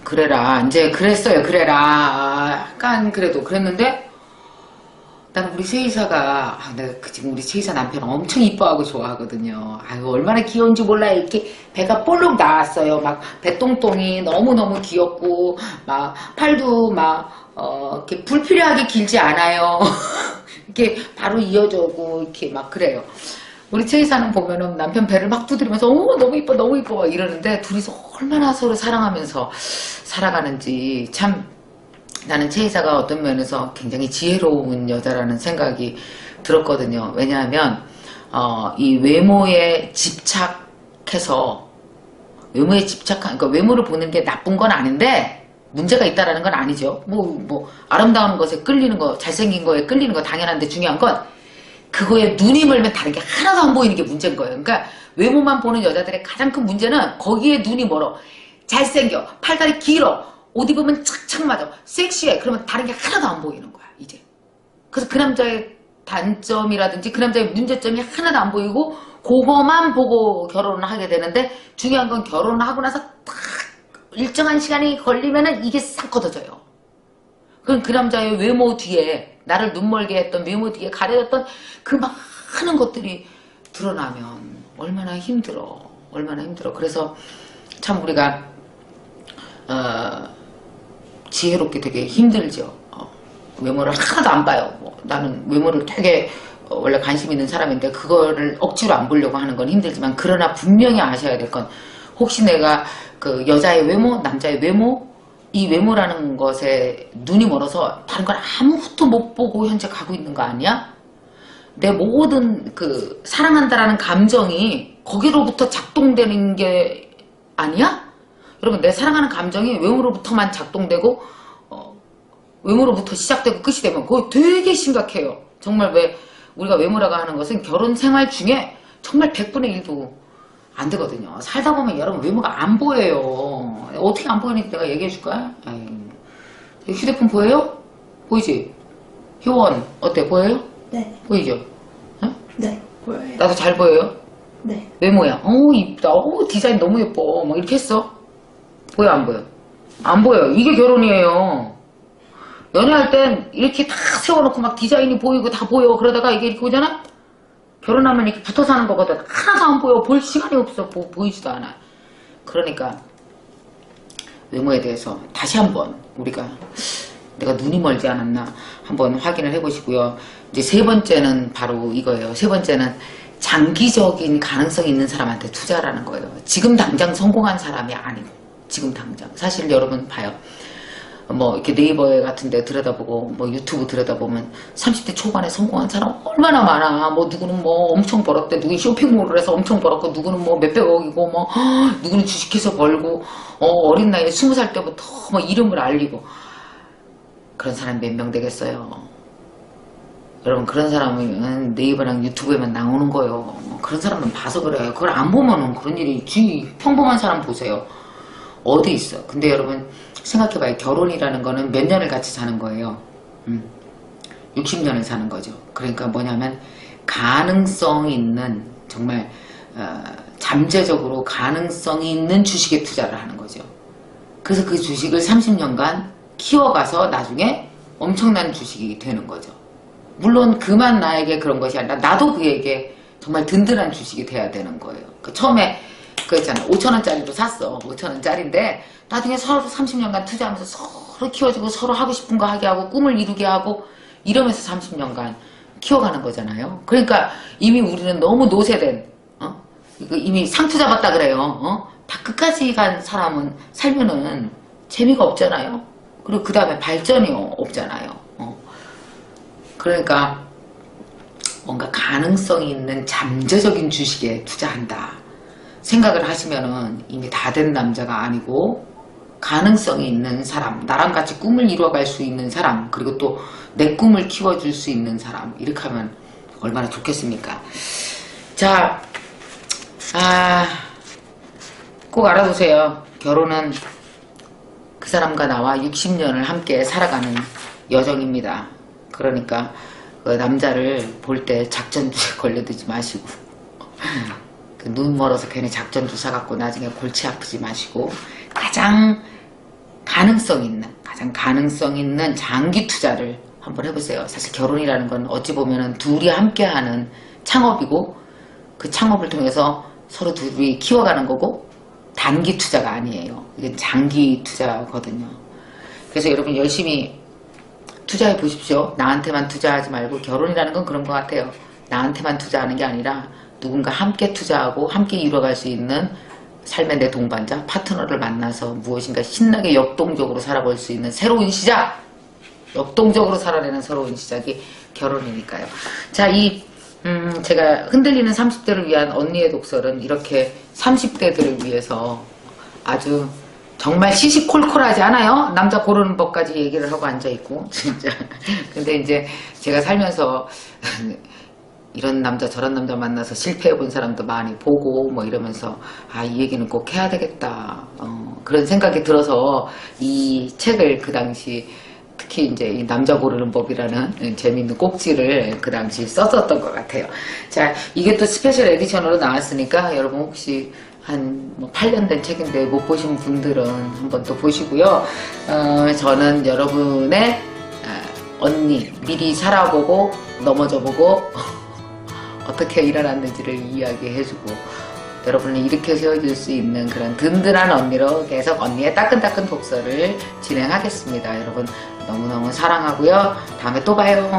그래라 이제 그랬어요. 그래라 약간 그래도 그랬는데 나는 우리 최이사가 내가 지금 우리 최이사 남편 엄청 이뻐하고 좋아하거든요. 아유 얼마나 귀여운지 몰라. 이렇게 배가 볼록 나왔어요. 막 배똥똥이 너무너무 귀엽고 막 팔도 막 이렇게 불필요하게 길지 않아요. 이렇게 바로 이어져고 이렇게 막 그래요. 우리 최이사는 보면은 남편 배를 막 두드리면서 너무 이뻐 너무 이뻐 막 이러는데 둘이서 얼마나 서로 사랑하면서 살아가는지 참 나는 최이사가 어떤 면에서 굉장히 지혜로운 여자라는 생각이 들었거든요. 왜냐하면 이 외모에 집착해서 그러니까 외모를 보는 게 나쁜 건 아닌데 문제가 있다라는 건 아니죠. 뭐 아름다운 것에 끌리는 거, 잘생긴 거에 끌리는 거 당연한데 중요한 건 그거에 눈이 멀면 다른 게 하나도 안 보이는 게 문제인 거예요. 그러니까 외모만 보는 여자들의 가장 큰 문제는 거기에 눈이 멀어. 잘생겨, 팔다리 길어, 옷 입으면 착착 맞아, 섹시해. 그러면 다른 게 하나도 안 보이는 거야 이제. 그래서 그 남자의 단점이라든지 그 남자의 문제점이 하나도 안 보이고 그거만 보고 결혼을 하게 되는데 중요한 건 결혼을 하고 나서 딱 일정한 시간이 걸리면은 이게 싹 걷어져요. 그럼 그 남자의 외모 뒤에 나를 눈멀게 했던 외모 뒤에 가려졌던 그 많은 것들이 드러나면 얼마나 힘들어. 그래서 참 우리가 지혜롭게 되게 힘들죠. 외모를 하나도 안 봐요. 나는 외모를 되게 원래 관심 있는 사람인데 그거를 억지로 안 보려고 하는 건 힘들지만 그러나 분명히 아셔야 될 건 혹시 내가 그 여자의 외모, 남자의 외모 이 외모라는 것에 눈이 멀어서 다른 걸 아무것도 못 보고 현재 가고 있는 거 아니야? 내 모든 그 사랑한다라는 감정이 거기로부터 작동되는 게 아니야? 여러분 내 사랑하는 감정이 외모로부터만 작동되고 외모로부터 시작되고 끝이 되면 그거 되게 심각해요. 정말 왜 우리가 외모라고 하는 것은 결혼 생활 중에 정말 100분의 1도 안 되거든요. 살다 보면 여러분 외모가 안 보여요. 어떻게 안 보이는지 내가 얘기해 줄까요? 휴대폰 보여요? 보이지? 효원 어때? 보여요? 네. 보이죠? 어? 네. 보여요. 나도 잘 보여요? 네. 외모야. 이쁘다. 디자인 너무 예뻐. 막 이렇게 했어. 보여 안 보여? 안 보여. 이게 결혼이에요. 연애할 땐 이렇게 다 세워놓고 막 디자인이 보이고 다 보여. 그러다가 이게 이렇게 오잖아? 결혼하면 이렇게 붙어 사는 거거든. 하나도 안 보여. 볼 시간이 없어. 보이지도 않아. 그러니까 외모에 대해서 다시 한번 우리가 내가 눈이 멀지 않았나 한번 확인을 해보시고요. 이제 세 번째는 바로 이거예요. 세 번째는 장기적인 가능성이 있는 사람한테 투자라는 거예요. 지금 당장 성공한 사람이 아니고 지금 당장 사실 여러분 봐요. 뭐 이렇게 네이버에 같은 데 들여다보고 뭐 유튜브 들여다보면 30대 초반에 성공한 사람 얼마나 많아. 뭐 누구는 뭐 엄청 벌었대, 누구는 쇼핑몰을 해서 엄청 벌었고, 누구는 뭐 몇백억이고, 뭐 누구는 주식해서 벌고, 어린 나이에 20살 때부터 뭐 이름을 알리고. 그런 사람 몇 명 되겠어요? 여러분, 그런 사람은 네이버랑 유튜브에만 나오는 거예요. 그런 사람만 봐서 그래요. 그걸 안 보면은 그런 일이 있지. 평범한 사람 보세요. 어디 있어? 근데 여러분 생각해봐요. 결혼이라는 거는 몇 년을 같이 사는 거예요. 60년을 사는 거죠. 그러니까 뭐냐면 가능성 있는, 정말 잠재적으로 가능성이 있는 주식에 투자를 하는 거죠. 그래서 그 주식을 30년간 키워가서 나중에 엄청난 주식이 되는 거죠. 물론 그만 나에게 그런 것이 아니라 나도 그에게 정말 든든한 주식이 돼야 되는 거예요. 처음에 그랬잖아. 5천원짜리로 샀어. 5천원짜리인데 나중에 서로 30년간 투자하면서 서로 키워주고 서로 하고 싶은 거 하게 하고 꿈을 이루게 하고 이러면서 30년간 키워가는 거잖아요. 그러니까 이미 우리는 너무 노쇠된, 이미 상투 잡았다 그래요. 다 끝까지 간 사람은 살면은 재미가 없잖아요. 그리고 그 다음에 발전이 없잖아요. 그러니까 뭔가 가능성이 있는 잠재적인 주식에 투자한다 생각을 하시면은 이미 다 된 남자가 아니고 가능성이 있는 사람, 나랑 같이 꿈을 이루어갈 수 있는 사람, 그리고 또 내 꿈을 키워줄 수 있는 사람, 이렇게 하면 얼마나 좋겠습니까? 자, 꼭 알아두세요. 결혼은 그 사람과 나와 60년을 함께 살아가는 여정입니다. 그러니까 그 남자를 볼 때 작전주사에 걸려들지 마시고 그 눈 멀어서 괜히 작전주사 갖고 나중에 골치 아프지 마시고 가장 가능성 있는 장기 투자를 한번 해보세요. 사실 결혼이라는 건 어찌 보면은 둘이 함께하는 창업이고 그 창업을 통해서 서로 둘이 키워가는 거고 단기 투자가 아니에요. 이건 장기 투자거든요. 그래서 여러분 열심히 투자해 보십시오. 나한테만 투자하지 말고, 결혼이라는 건 그런 것 같아요. 나한테만 투자하는 게 아니라 누군가 함께 투자하고 함께 이뤄갈 수 있는 삶의 내 동반자, 파트너를 만나서 무엇인가 신나게 역동적으로 살아볼 수 있는 새로운 시작! 역동적으로 살아내는 새로운 시작이 결혼이니까요. 자, 제가 흔들리는 30대를 위한 언니의 독설은 이렇게 30대들을 위해서 아주 정말 시시콜콜하지 않아요? 남자 고르는 법까지 얘기를 하고 앉아있고, 진짜. 근데 이제 제가 살면서 이런 남자 저런 남자 만나서 실패해본 사람도 많이 보고 뭐 이러면서 이 얘기는 꼭 해야 되겠다. 그런 생각이 들어서 이 책을 그 당시 특히 이제 이 남자 고르는 법이라는 재미있는 꼭지를 그 당시 썼었던 것 같아요. 자, 이게 또 스페셜 에디션으로 나왔으니까 여러분 혹시 한 8년 된 책인데 못 보신 분들은 한번 또 보시고요. 저는 여러분의 언니 미리 살아보고 넘어져보고 어떻게 일어났는지를 이야기해주고 여러분을 일으켜 세워줄 수 있는 그런 든든한 언니로 계속 언니의 따끈따끈 독서를 진행하겠습니다. 여러분 너무너무 사랑하고요. 다음에 또 봐요.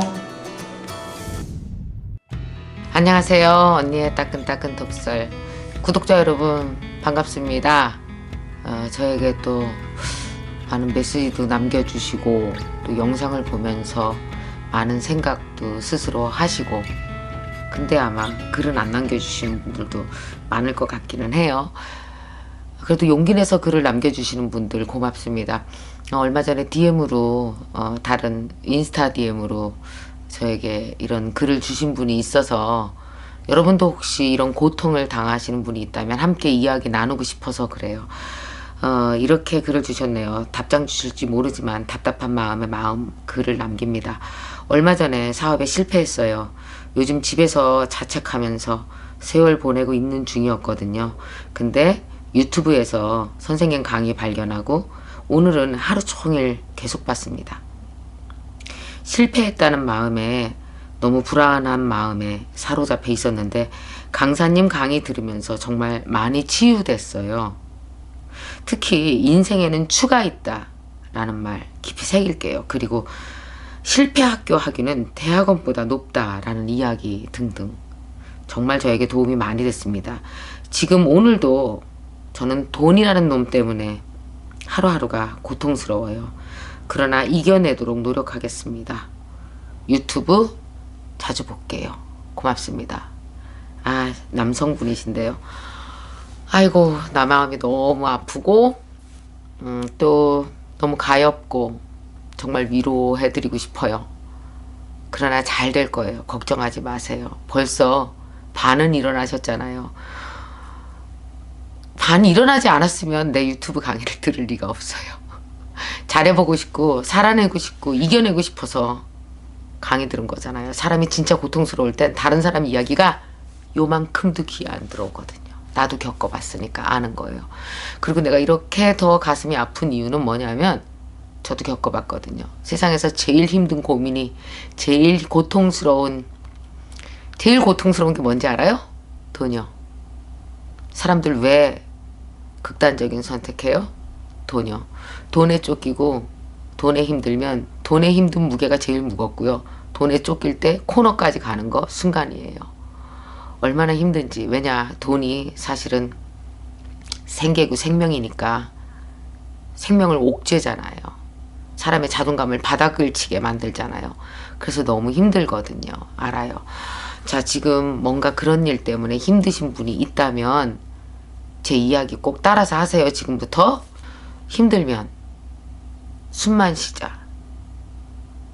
안녕하세요. 언니의 따끈따끈 독설 구독자 여러분 반갑습니다. 저에게 또 많은 메시지도 남겨주시고 또 영상을 보면서 많은 생각도 스스로 하시고, 근데 아마 글은 안 남겨주시는 분들도 많을 것 같기는 해요. 그래도 용기 내서 글을 남겨주시는 분들 고맙습니다. 얼마 전에 DM으로 다른 인스타 DM으로 저에게 이런 글을 주신 분이 있어서 여러분도 혹시 이런 고통을 당하시는 분이 있다면 함께 이야기 나누고 싶어서 그래요. 이렇게 글을 주셨네요. 답장 주실지 모르지만 답답한 마음에 글을 남깁니다. 얼마 전에 사업에 실패했어요. 요즘 집에서 자책하면서 세월 보내고 있는 중이었거든요. 근데 유튜브에서 선생님 강의 발견하고 오늘은 하루 종일 계속 봤습니다. 실패했다는 마음에 너무 불안한 마음에 사로잡혀 있었는데 강사님 강의 들으면서 정말 많이 치유됐어요. 특히 인생에는 추가 있다 라는 말 깊이 새길게요. 그리고 실패 학교 학위는 대학원보다 높다 라는 이야기 등등 정말 저에게 도움이 많이 됐습니다. 지금 오늘도 저는 돈이라는 놈 때문에 하루하루가 고통스러워요. 그러나 이겨내도록 노력하겠습니다. 유튜브 자주 볼게요. 고맙습니다. 아, 남성분이신데요. 아이고, 나 마음이 너무 아프고 또 너무 가엽고 정말 위로해드리고 싶어요. 그러나 잘 될 거예요. 걱정하지 마세요. 벌써 반은 일어나셨잖아요. 반 일어나지 않았으면 내 유튜브 강의를 들을 리가 없어요. 잘해보고 싶고 살아내고 싶고 이겨내고 싶어서 강의 들은 거잖아요. 사람이 진짜 고통스러울 땐 다른 사람 이야기가 요만큼도 귀에 안 들어오거든요. 나도 겪어봤으니까 아는 거예요. 그리고 내가 이렇게 더 가슴이 아픈 이유는 뭐냐면 저도 겪어봤거든요. 세상에서 제일 힘든 고민이 제일 고통스러운 게 뭔지 알아요? 돈이요. 사람들 왜 극단적인 선택해요? 돈이요. 돈에 쫓기고 돈에 힘들면 돈에 힘든 무게가 제일 무겁고요. 돈에 쫓길 때 코너까지 가는 거 순간이에요. 얼마나 힘든지. 왜냐, 돈이 사실은 생계고 생명이니까 생명을 옥죄잖아요. 사람의 자존감을 바닥을 치게 만들잖아요. 그래서 너무 힘들거든요. 알아요. 자, 지금 뭔가 그런 일 때문에 힘드신 분이 있다면 제 이야기 꼭 따라서 하세요. 지금부터. 힘들면 숨만 쉬자.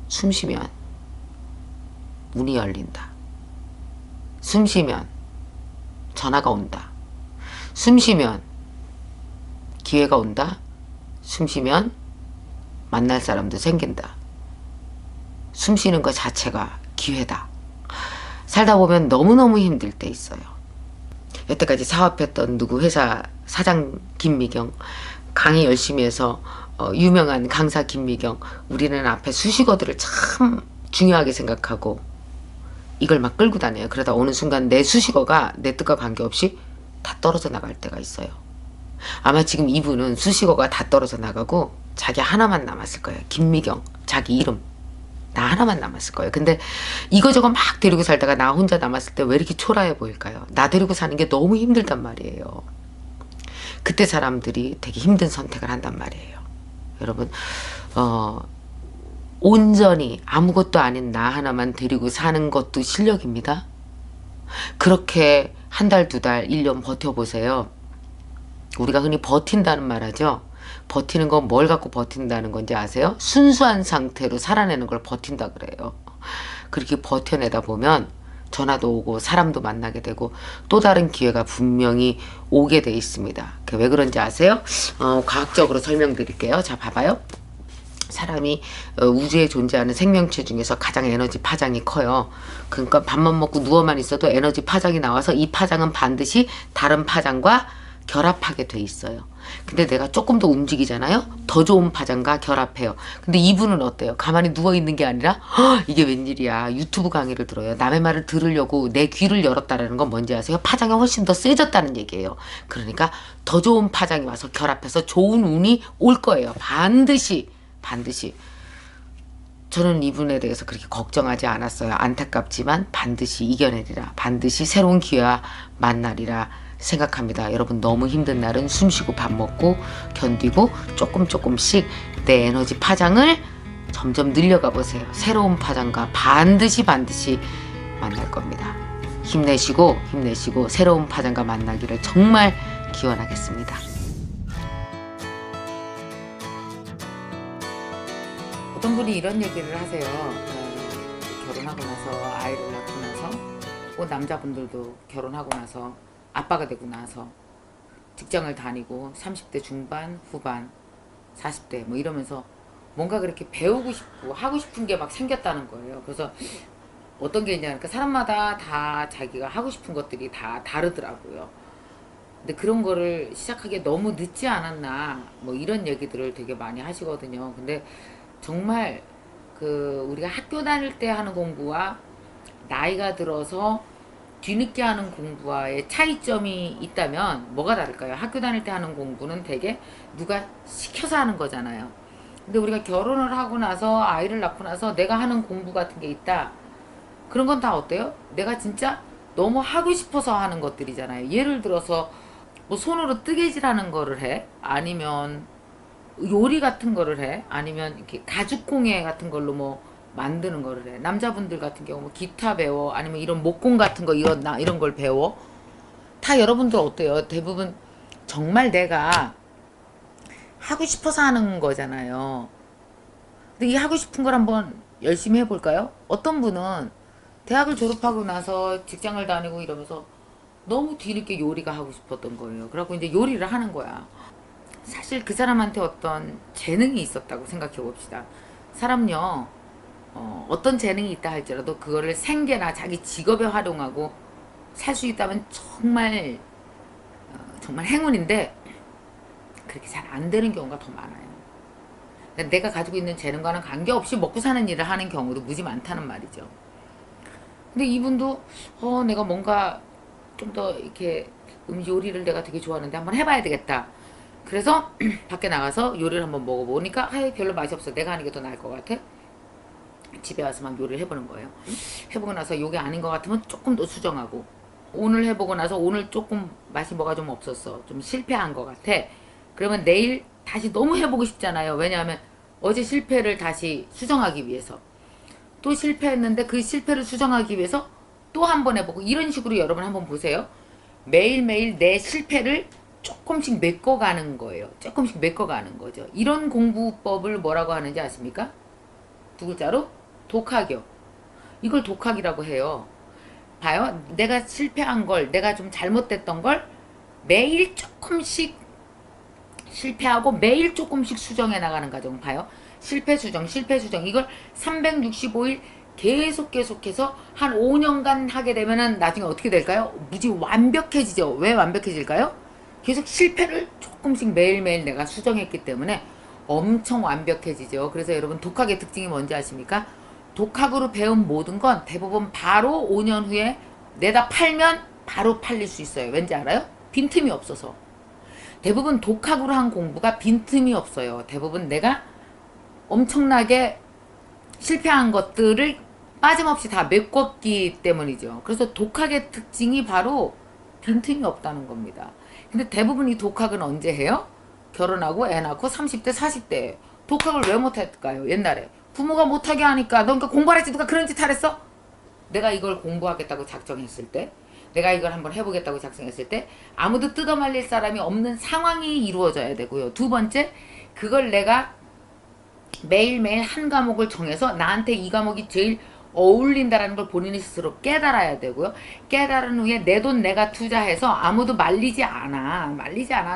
숨 쉬면 문이 열린다. 숨 쉬면 전화가 온다. 숨 쉬면 기회가 온다. 숨 쉬면 만날 사람도 생긴다. 숨 쉬는 것 자체가 기회다. 살다 보면 너무너무 힘들 때 있어요. 여태까지 사업했던 누구 회사 사장 김미경, 강의 열심히 해서 유명한 강사 김미경, 우리는 앞에 수식어들을 참 중요하게 생각하고 이걸 막 끌고 다녀요. 그러다 어느 순간 내 수식어가 내 뜻과 관계없이 다 떨어져 나갈 때가 있어요. 아마 지금 이분은 수식어가 다 떨어져 나가고 자기 하나만 남았을 거예요. 김미경, 자기 이름 나 하나만 남았을 거예요. 근데 이거저거 막 데리고 살다가 나 혼자 남았을 때 왜 이렇게 초라해 보일까요? 나 데리고 사는 게 너무 힘들단 말이에요. 그때 사람들이 되게 힘든 선택을 한단 말이에요. 여러분, 온전히 아무것도 아닌 나 하나만 데리고 사는 것도 실력입니다. 그렇게 한 달, 두 달, 1년 버텨보세요. 우리가 흔히 버틴다는 말 하죠. 버티는 건 뭘 갖고 버틴다는 건지 아세요? 순수한 상태로 살아내는 걸 버틴다 그래요. 그렇게 버텨내다 보면 전화도 오고 사람도 만나게 되고 또 다른 기회가 분명히 오게 돼 있습니다. 왜 그런지 아세요? 과학적으로 설명드릴게요. 자, 봐봐요. 사람이 우주에 존재하는 생명체 중에서 가장 에너지 파장이 커요. 그러니까 밥만 먹고 누워만 있어도 에너지 파장이 나와서 이 파장은 반드시 다른 파장과 결합하게 돼 있어요. 근데 내가 조금 더 움직이잖아요. 더 좋은 파장과 결합해요. 근데 이분은 어때요? 가만히 누워있는 게 아니라 이게 웬일이야. 유튜브 강의를 들어요. 남의 말을 들으려고 내 귀를 열었다라는 건 뭔지 아세요? 파장이 훨씬 더 세졌다는 얘기예요. 그러니까 더 좋은 파장이 와서 결합해서 좋은 운이 올 거예요. 반드시. 저는 이분에 대해서 그렇게 걱정하지 않았어요. 안타깝지만 반드시 이겨내리라. 반드시 새로운 기회와 만나리라 생각합니다. 여러분, 너무 힘든 날은 숨 쉬고 밥 먹고 견디고 조금씩 내 에너지 파장을 점점 늘려가 보세요. 새로운 파장과 반드시 만날 겁니다. 힘내시고 새로운 파장과 만나기를 정말 기원하겠습니다. 어떤 분이 이런 얘기를 하세요. 결혼하고 나서 아이를 낳고 나서 또 남자분들도 결혼하고 나서 아빠가 되고 나서 직장을 다니고 30대 중반, 후반, 40대 뭐 이러면서 뭔가 그렇게 배우고 싶고 하고 싶은 게 막 생겼다는 거예요. 그래서 어떤 게 있냐니까 사람마다 다 자기가 하고 싶은 것들이 다 다르더라고요. 근데 그런 거를 시작하기에 너무 늦지 않았나 뭐 이런 얘기들을 되게 많이 하시거든요. 근데 정말 우리가 학교 다닐 때 하는 공부와 나이가 들어서 뒤늦게 하는 공부와의 차이점이 있다면 뭐가 다를까요? 학교 다닐 때 하는 공부는 되게 누가 시켜서 하는 거잖아요. 근데 우리가 결혼을 하고 나서 아이를 낳고 나서 내가 하는 공부 같은 게 있다. 그런 건 다 어때요? 내가 진짜 너무 하고 싶어서 하는 것들이잖아요. 예를 들어서 뭐 손으로 뜨개질하는 거를 해, 아니면 요리 같은 거를 해, 아니면 이렇게 가죽공예 같은 걸로 뭐 만드는 거를 해. 남자분들 같은 경우 뭐 기타 배워, 아니면 이런 목공 같은 거 이런 걸 배워. 다 여러분들 어때요? 대부분 정말 내가 하고 싶어서 하는 거잖아요. 근데 이 하고 싶은 걸 한번 열심히 해볼까요? 어떤 분은 대학을 졸업하고 나서 직장을 다니고 이러면서 너무 뒤늦게 요리가 하고 싶었던 거예요. 그래갖고 이제 요리를 하는 거야. 사실 그 사람한테 어떤 재능이 있었다고 생각해 봅시다. 사람요, 어떤 재능이 있다 할지라도 그거를 생계나 자기 직업에 활용하고 살 수 있다면 정말 정말 행운인데, 그렇게 잘 안 되는 경우가 더 많아요. 그러니까 내가 가지고 있는 재능과는 관계없이 먹고 사는 일을 하는 경우도 무지 많다는 말이죠. 근데 이분도 내가 뭔가 좀 더 이렇게 요리를 내가 되게 좋아하는데 한번 해봐야 되겠다. 그래서 밖에 나가서 요리를 한번 먹어보니까 별로 맛이 없어. 내가 하는 게 더 나을 것 같아. 집에 와서 막 요리를 해보는 거예요. 해보고 나서 요게 아닌 것 같으면 조금 더 수정하고, 오늘 해보고 나서 오늘 조금 맛이 뭐가 좀 없었어, 좀 실패한 것 같아. 그러면 내일 다시 너무 해보고 싶잖아요. 왜냐하면 어제 실패를 다시 수정하기 위해서, 또 실패했는데 그 실패를 수정하기 위해서 또 한 번 해보고, 이런 식으로 여러분 한번 보세요. 매일매일 내 실패를 조금씩 메꿔가는 거예요. 조금씩 메꿔가는 거죠. 이런 공부법을 뭐라고 하는지 아십니까? 두 글자로 독학이요. 이걸 독학이라고 해요. 봐요. 내가 실패한 걸, 내가 좀 잘못됐던 걸 매일 조금씩 실패하고 매일 조금씩 수정해 나가는 과정. 봐요. 실패 수정, 실패 수정. 이걸 365일 계속해서 한 5년간 하게 되면은 나중에 어떻게 될까요? 무지 완벽해지죠. 왜 완벽해질까요? 계속 실패를 조금씩 매일매일 내가 수정했기 때문에 엄청 완벽해지죠. 그래서 여러분, 독학의 특징이 뭔지 아십니까? 독학으로 배운 모든 건 대부분 바로 5년 후에 내다 팔면 바로 팔릴 수 있어요. 왠지 알아요? 빈틈이 없어서. 대부분 독학으로 한 공부가 빈틈이 없어요. 대부분 내가 엄청나게 실패한 것들을 빠짐없이 다 메꿨기 때문이죠. 그래서 독학의 특징이 바로 빈틈이 없다는 겁니다. 근데 대부분 이 독학은 언제 해요? 결혼하고 애 낳고 30대 40대에. 독학을 왜 못했을까요? 옛날에 부모가 못하게 하니까. 너 그러니까 공부를 했지, 누가 그런 짓 하랬어? 내가 이걸 공부하겠다고 작정했을 때, 내가 이걸 한번 해보겠다고 작정했을 때 아무도 뜯어말릴 사람이 없는 상황이 이루어져야 되고요. 두 번째, 그걸 내가 매일매일 한 과목을 정해서 나한테 이 과목이 제일 어울린다라는 걸 본인이 스스로 깨달아야 되고요. 깨달은 후에 내 돈 내가 투자해서 아무도 말리지 않아.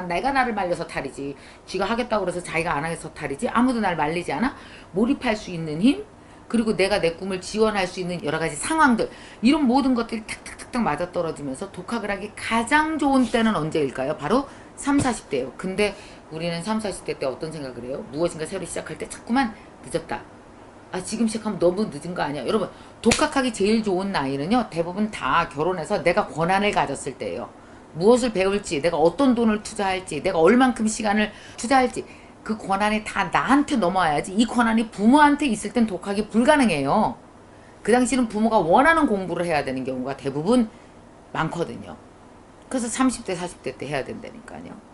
내가 나를 말려서 탈이지. 쥐가 하겠다고 그래서 자기가 안 하겠어 탈이지. 아무도 날 말리지 않아. 몰입할 수 있는 힘, 그리고 내가 내 꿈을 지원할 수 있는 여러 가지 상황들, 이런 모든 것들이 탁탁탁탁 맞아떨어지면서 독학을 하기 가장 좋은 때는 언제일까요? 바로 3, 40대예요. 근데 우리는 3, 40대 때 어떤 생각을 해요? 무엇인가 새로 시작할 때 자꾸만 늦었다. 지금 시작하면 너무 늦은 거 아니야? 여러분, 독학하기 제일 좋은 나이는요, 대부분 다 결혼해서 내가 권한을 가졌을 때예요. 무엇을 배울지, 내가 어떤 돈을 투자할지, 내가 얼만큼 시간을 투자할지, 그 권한이 다 나한테 넘어와야지. 이 권한이 부모한테 있을 땐 독학이 불가능해요. 그 당시는 부모가 원하는 공부를 해야 되는 경우가 대부분 많거든요. 그래서 30대, 40대 때 해야 된다니까요.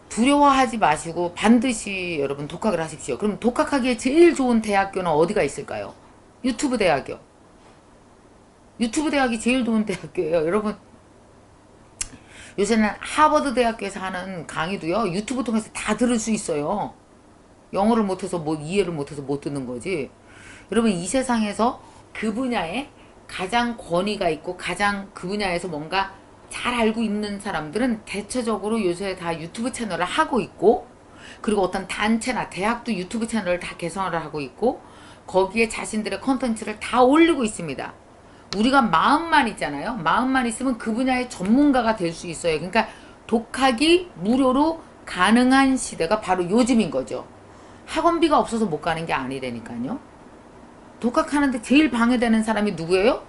두려워하지 마시고 반드시 여러분 독학을 하십시오. 그럼 독학하기에 제일 좋은 대학교는 어디가 있을까요? 유튜브 대학이요. 유튜브 대학이 제일 좋은 대학교예요. 여러분, 요새는 하버드 대학교에서 하는 강의도요, 유튜브 통해서 다 들을 수 있어요. 영어를 못해서 뭐 이해를 못해서 못 듣는 거지. 여러분, 이 세상에서 그 분야에 가장 권위가 있고 가장 그 분야에서 뭔가 잘 알고 있는 사람들은 대체적으로 요새 다 유튜브 채널을 하고 있고, 그리고 어떤 단체나 대학도 유튜브 채널을 다 개설을 하고 있고, 거기에 자신들의 컨텐츠를 다 올리고 있습니다. 우리가 마음만 있잖아요. 마음만 있으면 그 분야의 전문가가 될 수 있어요. 그러니까 독학이 무료로 가능한 시대가 바로 요즘인 거죠. 학원비가 없어서 못 가는 게 아니라니까요. 독학하는데 제일 방해되는 사람이 누구예요?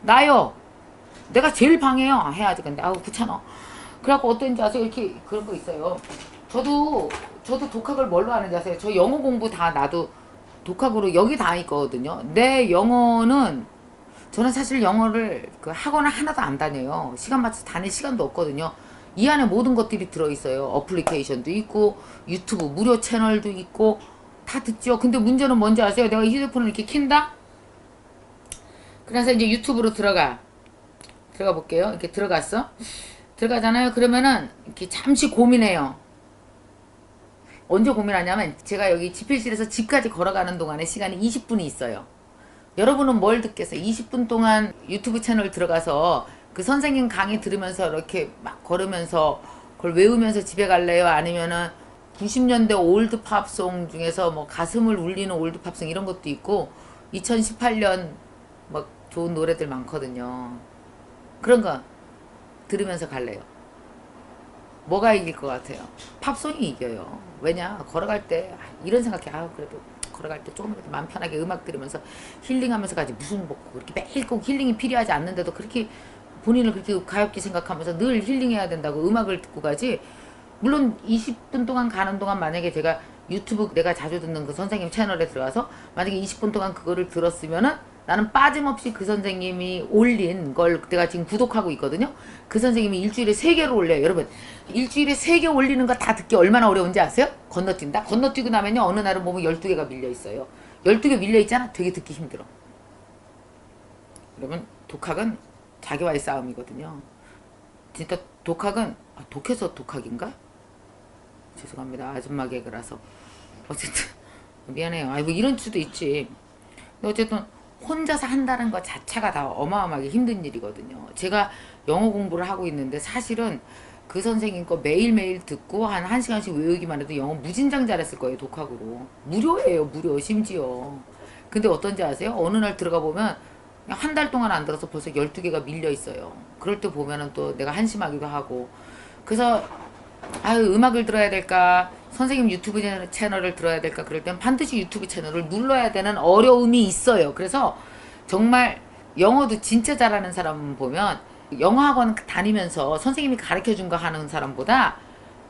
나요. 내가 제일 방해요. 해야지. 근데 귀찮아. 그래갖고 어떤지 아세요? 이렇게 그런 거 있어요. 저도 독학을 뭘로 하는지 아세요? 저 영어 공부 다 나도 독학으로 여기 다 있거든요. 내 영어는 저는 사실 영어를 그 학원을 하나도 안 다녀요. 시간 맞춰서 다닐 시간도 없거든요. 이 안에 모든 것들이 들어있어요. 어플리케이션도 있고 유튜브 무료 채널도 있고 다 듣죠. 근데 문제는 뭔지 아세요? 내가 휴대폰을 이렇게 킨다? 그래서 이제 유튜브로 들어가 볼게요. 이렇게 들어갔어. 들어가잖아요. 그러면은 이렇게 잠시 고민해요. 언제 고민하냐면 제가 여기 집필실에서 집까지 걸어가는 동안에 시간이 20분이 있어요. 여러분은 뭘 듣겠어요? 20분 동안 유튜브 채널 들어가서 그 선생님 강의 들으면서 이렇게 막 걸으면서 그걸 외우면서 집에 갈래요? 아니면은 90년대 올드 팝송 중에서 뭐 가슴을 울리는 올드 팝송 이런 것도 있고 2018년 뭐 좋은 노래들 많거든요. 그런 거 들으면서 갈래요. 뭐가 이길 것 같아요? 팝송이 이겨요. 왜냐? 걸어갈 때 이런 생각해. 아 그래도 걸어갈 때 조금이라도 마음 편하게 음악 들으면서 힐링하면서 가지. 무슨 뭐 그렇게 매일 꼭 힐링이 필요하지 않는데도 그렇게 본인을 그렇게 가볍게 생각하면서 늘 힐링해야 된다고 음악을 듣고 가지. 물론 20분 동안 가는 동안 만약에 제가 유튜브 내가 자주 듣는 그 선생님 채널에 들어가서 만약에 20분 동안 그거를 들었으면은 나는 빠짐없이 그 선생님이 올린 걸 내가 지금 구독하고 있거든요. 그 선생님이 일주일에 3개를 올려요. 여러분 일주일에 3개 올리는 거 다 듣기 얼마나 어려운지 아세요? 건너뛴다? 건너뛰고 나면요 어느 날은 보면 12개가 밀려 있어요. 12개 밀려 있잖아. 되게 듣기 힘들어. 여러분 독학은 자기와의 싸움이거든요. 진짜 독학은 독해서 독학인가? 죄송합니다. 아줌마 개그라서. 어쨌든 미안해요. 뭐 이런 수도 있지. 근데 어쨌든 혼자서 한다는 것 자체가 다 어마어마하게 힘든 일이거든요. 제가 영어 공부를 하고 있는데 사실은 그 선생님 거 매일매일 듣고 한 1시간씩 외우기만 해도 영어 무진장 잘했을 거예요. 독학으로. 무료예요. 무료 심지어. 근데 어떤지 아세요? 어느 날 들어가 보면 한 달 동안 안 들어서 벌써 12개가 밀려 있어요. 그럴 때 보면은 또 내가 한심하기도 하고. 그래서 아유 음악을 들어야 될까 선생님 유튜브 채널을 들어야 될까 그럴 땐 반드시 유튜브 채널을 눌러야 되는 어려움이 있어요. 그래서 정말 영어도 진짜 잘하는 사람 보면 영어학원 다니면서 선생님이 가르쳐준 거 하는 사람보다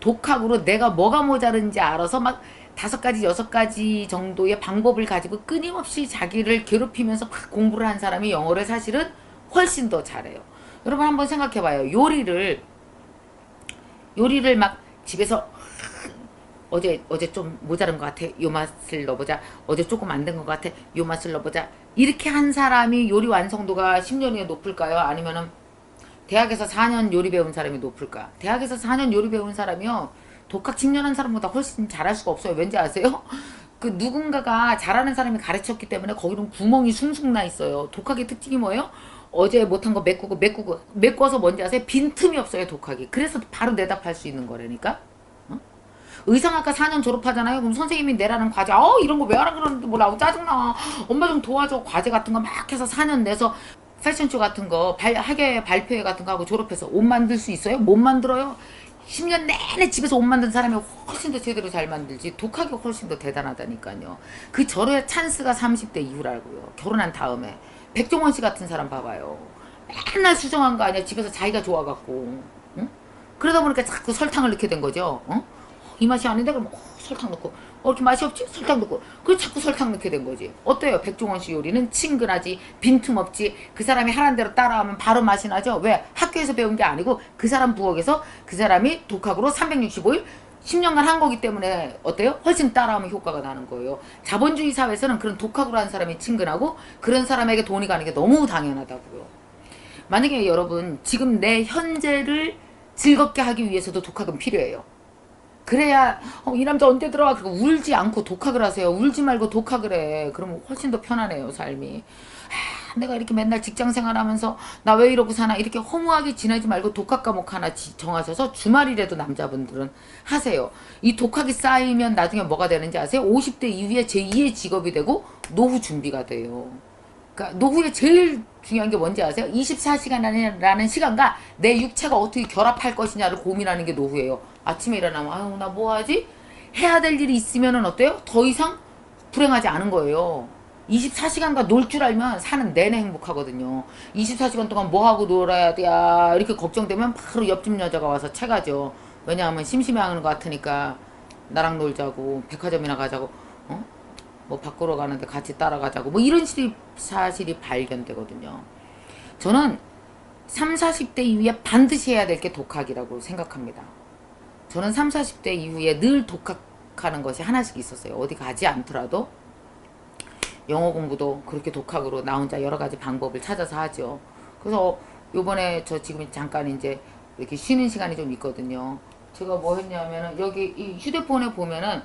독학으로 내가 뭐가 모자른지 알아서 막 5가지 6가지 정도의 방법을 가지고 끊임없이 자기를 괴롭히면서 막 공부를 한 사람이 영어를 사실은 훨씬 더 잘해요. 여러분 한번 생각해봐요. 요리를 막 집에서 어제 좀 모자른 것 같아. 요 맛을 넣어보자. 어제 조금 안 된 것 같아. 요 맛을 넣어보자. 이렇게 한 사람이 요리 완성도가 10년이 높을까요? 아니면은 대학에서 4년 요리 배운 사람이 높을까? 대학에서 4년 요리 배운 사람이요. 독학 10년 한 사람보다 훨씬 잘할 수가 없어요. 왠지 아세요? 그 누군가가 잘하는 사람이 가르쳤기 때문에 거기는 구멍이 숭숭 나 있어요. 독학의 특징이 뭐예요? 어제 못한 거 메꾸어서 뭔지 아세요? 빈틈이 없어요, 독학이. 그래서 바로 대답할 수 있는 거라니까. 어? 의상학과 4년 졸업하잖아요. 그럼 선생님이 내라는 과제, 이런 거 왜 하라 그러는데 뭐라고 짜증나. 엄마 좀 도와줘. 과제 같은 거 막 해서 4년 내서 패션쇼 같은 거, 학예 발표회 같은 거 하고 졸업해서 옷 만들 수 있어요? 못 만들어요. 10년 내내 집에서 옷 만든 사람이 훨씬 더 제대로 잘 만들지. 독학이 훨씬 더 대단하다니까요. 그 절호의 찬스가 30대 이후라고요. 결혼한 다음에. 백종원 씨 같은 사람 봐봐요. 맨날 수정한 거 아니야. 집에서 자기가 좋아갖고. 응? 그러다 보니까 자꾸 설탕을 넣게 된 거죠. 이 맛이 아닌데 그럼 설탕 넣고 이렇게 맛이 없지? 설탕 넣고 그래 자꾸 설탕 넣게 된 거지. 어때요? 백종원 씨 요리는 친근하지 빈틈없지. 그 사람이 하라는 대로 따라하면 바로 맛이 나죠. 왜? 학교에서 배운 게 아니고 그 사람 부엌에서 그 사람이 독학으로 365일 10년간 한 거기 때문에 어때요? 훨씬 따라하면 효과가 나는 거예요. 자본주의 사회에서는 그런 독학으로 한 사람이 친근하고 그런 사람에게 돈이 가는 게 너무 당연하다고요. 만약에 여러분 지금 내 현재를 즐겁게 하기 위해서도 독학은 필요해요. 그래야 이 남자 언제 들어와? 그리고 울지 않고 독학을 하세요. 울지 말고 독학을 해. 그러면 훨씬 더 편하네요, 삶이. 내가 이렇게 맨날 직장 생활하면서 나 왜 이러고 사나 이렇게 허무하게 지내지 말고 독학 과목 하나 정하셔서 주말이라도 남자분들은 하세요. 이 독학이 쌓이면 나중에 뭐가 되는지 아세요? 50대 이후에 제2의 직업이 되고 노후 준비가 돼요. 그러니까 노후에 제일 중요한 게 뭔지 아세요? 24시간이라는 시간과 내 육체가 어떻게 결합할 것이냐를 고민하는 게 노후예요. 아침에 일어나면 아유 나 뭐하지? 해야 될 일이 있으면은 어때요? 더 이상 불행하지 않은 거예요. 24시간과 놀 줄 알면 사는 내내 행복하거든요. 24시간 동안 뭐하고 놀아야 돼? 이렇게 걱정되면 바로 옆집 여자가 와서 채가죠. 왜냐하면 심심해하는 것 같으니까 나랑 놀자고 백화점이나 가자고. 뭐 밖으로 가는데 같이 따라가자고 뭐 이런 사실이 발견되거든요. 저는 3, 40대 이후에 반드시 해야 될 게 독학이라고 생각합니다. 저는 3, 40대 이후에 늘 독학하는 것이 하나씩 있었어요. 어디 가지 않더라도 영어 공부도 그렇게 독학으로 나 혼자 여러 가지 방법을 찾아서 하죠. 그래서 요번에 저 지금 잠깐 이제 이렇게 쉬는 시간이 좀 있거든요. 제가 뭐 했냐면은 여기 이 휴대폰에 보면은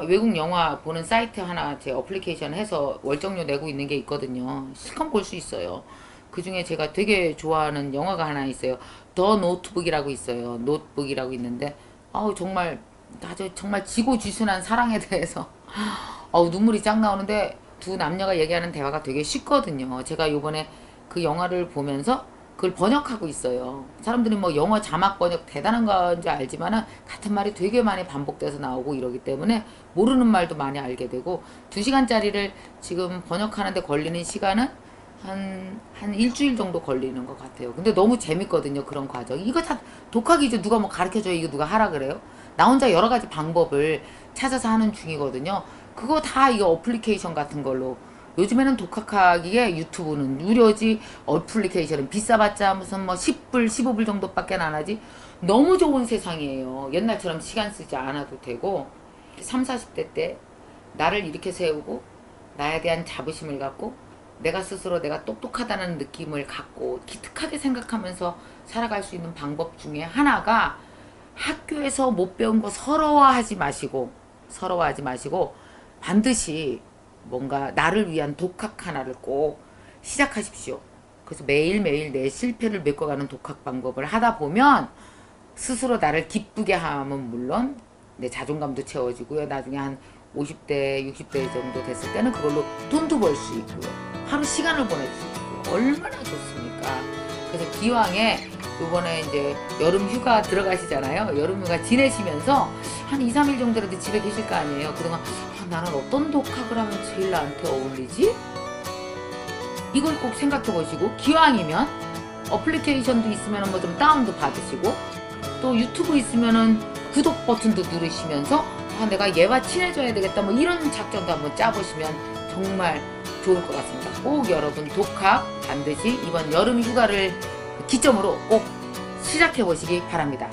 외국 영화 보는 사이트 하나 제 어플리케이션 해서 월정료 내고 있는 게 있거든요. 실컷 볼 수 있어요. 그 중에 제가 되게 좋아하는 영화가 하나 있어요. 더 노트북이라고 있어요. 노트북이라고 있는데 아우 정말 아주 정말 지고지순한 사랑에 대해서 눈물이 쫙 나오는데 두 남녀가 얘기하는 대화가 되게 쉽거든요. 제가 요번에 그 영화를 보면서 그걸 번역하고 있어요. 사람들이 뭐 영어 자막 번역 대단한 건지 알지만은 같은 말이 되게 많이 반복돼서 나오고 이러기 때문에 모르는 말도 많이 알게 되고 2시간짜리를 지금 번역하는데 걸리는 시간은 한 일주일 정도 걸리는 것 같아요. 근데 너무 재밌거든요. 그런 과정이. 이거 다 독학이죠. 누가 뭐 가르쳐줘요. 이거 누가 하라 그래요? 나 혼자 여러 가지 방법을 찾아서 하는 중이거든요. 그거 다 이거 어플리케이션 같은 걸로 요즘에는 독학하기에 유튜브는 무료지 어플리케이션은 비싸봤자 무슨 뭐 10불 15불 정도밖에 안 하지. 너무 좋은 세상이에요. 옛날처럼 시간 쓰지 않아도 되고 3, 40대 때 나를 이렇게 세우고 나에 대한 자부심을 갖고 내가 스스로 내가 똑똑하다는 느낌을 갖고 기특하게 생각하면서 살아갈 수 있는 방법 중에 하나가 학교에서 못 배운 거 서러워하지 마시고 반드시 뭔가 나를 위한 독학 하나를 꼭 시작하십시오. 그래서 매일매일 내 실패를 메꿔가는 독학 방법을 하다 보면 스스로 나를 기쁘게 하면 물론 내 자존감도 채워지고요. 나중에 한 50대, 60대 정도 됐을 때는 그걸로 돈도 벌 수 있고요. 하루 시간을 보낼 수 있고 얼마나 좋습니까? 그래서 기왕에 요번에 이제 여름 휴가 들어가시잖아요. 여름 휴가 지내시면서 한 2, 3일 정도라도 집에 계실 거 아니에요. 그동안 나는 어떤 독학을 하면 제일 나한테 어울리지? 이걸 꼭 생각해 보시고 기왕이면 어플리케이션도 있으면 뭐 좀 다운도 받으시고 또 유튜브 있으면은 구독 버튼도 누르시면서 내가 얘와 친해져야 되겠다 뭐 이런 작전도 한번 짜보시면 정말 좋을 것 같습니다. 꼭 여러분 독학 반드시 이번 여름 휴가를 기점으로 꼭 시작해 보시기 바랍니다.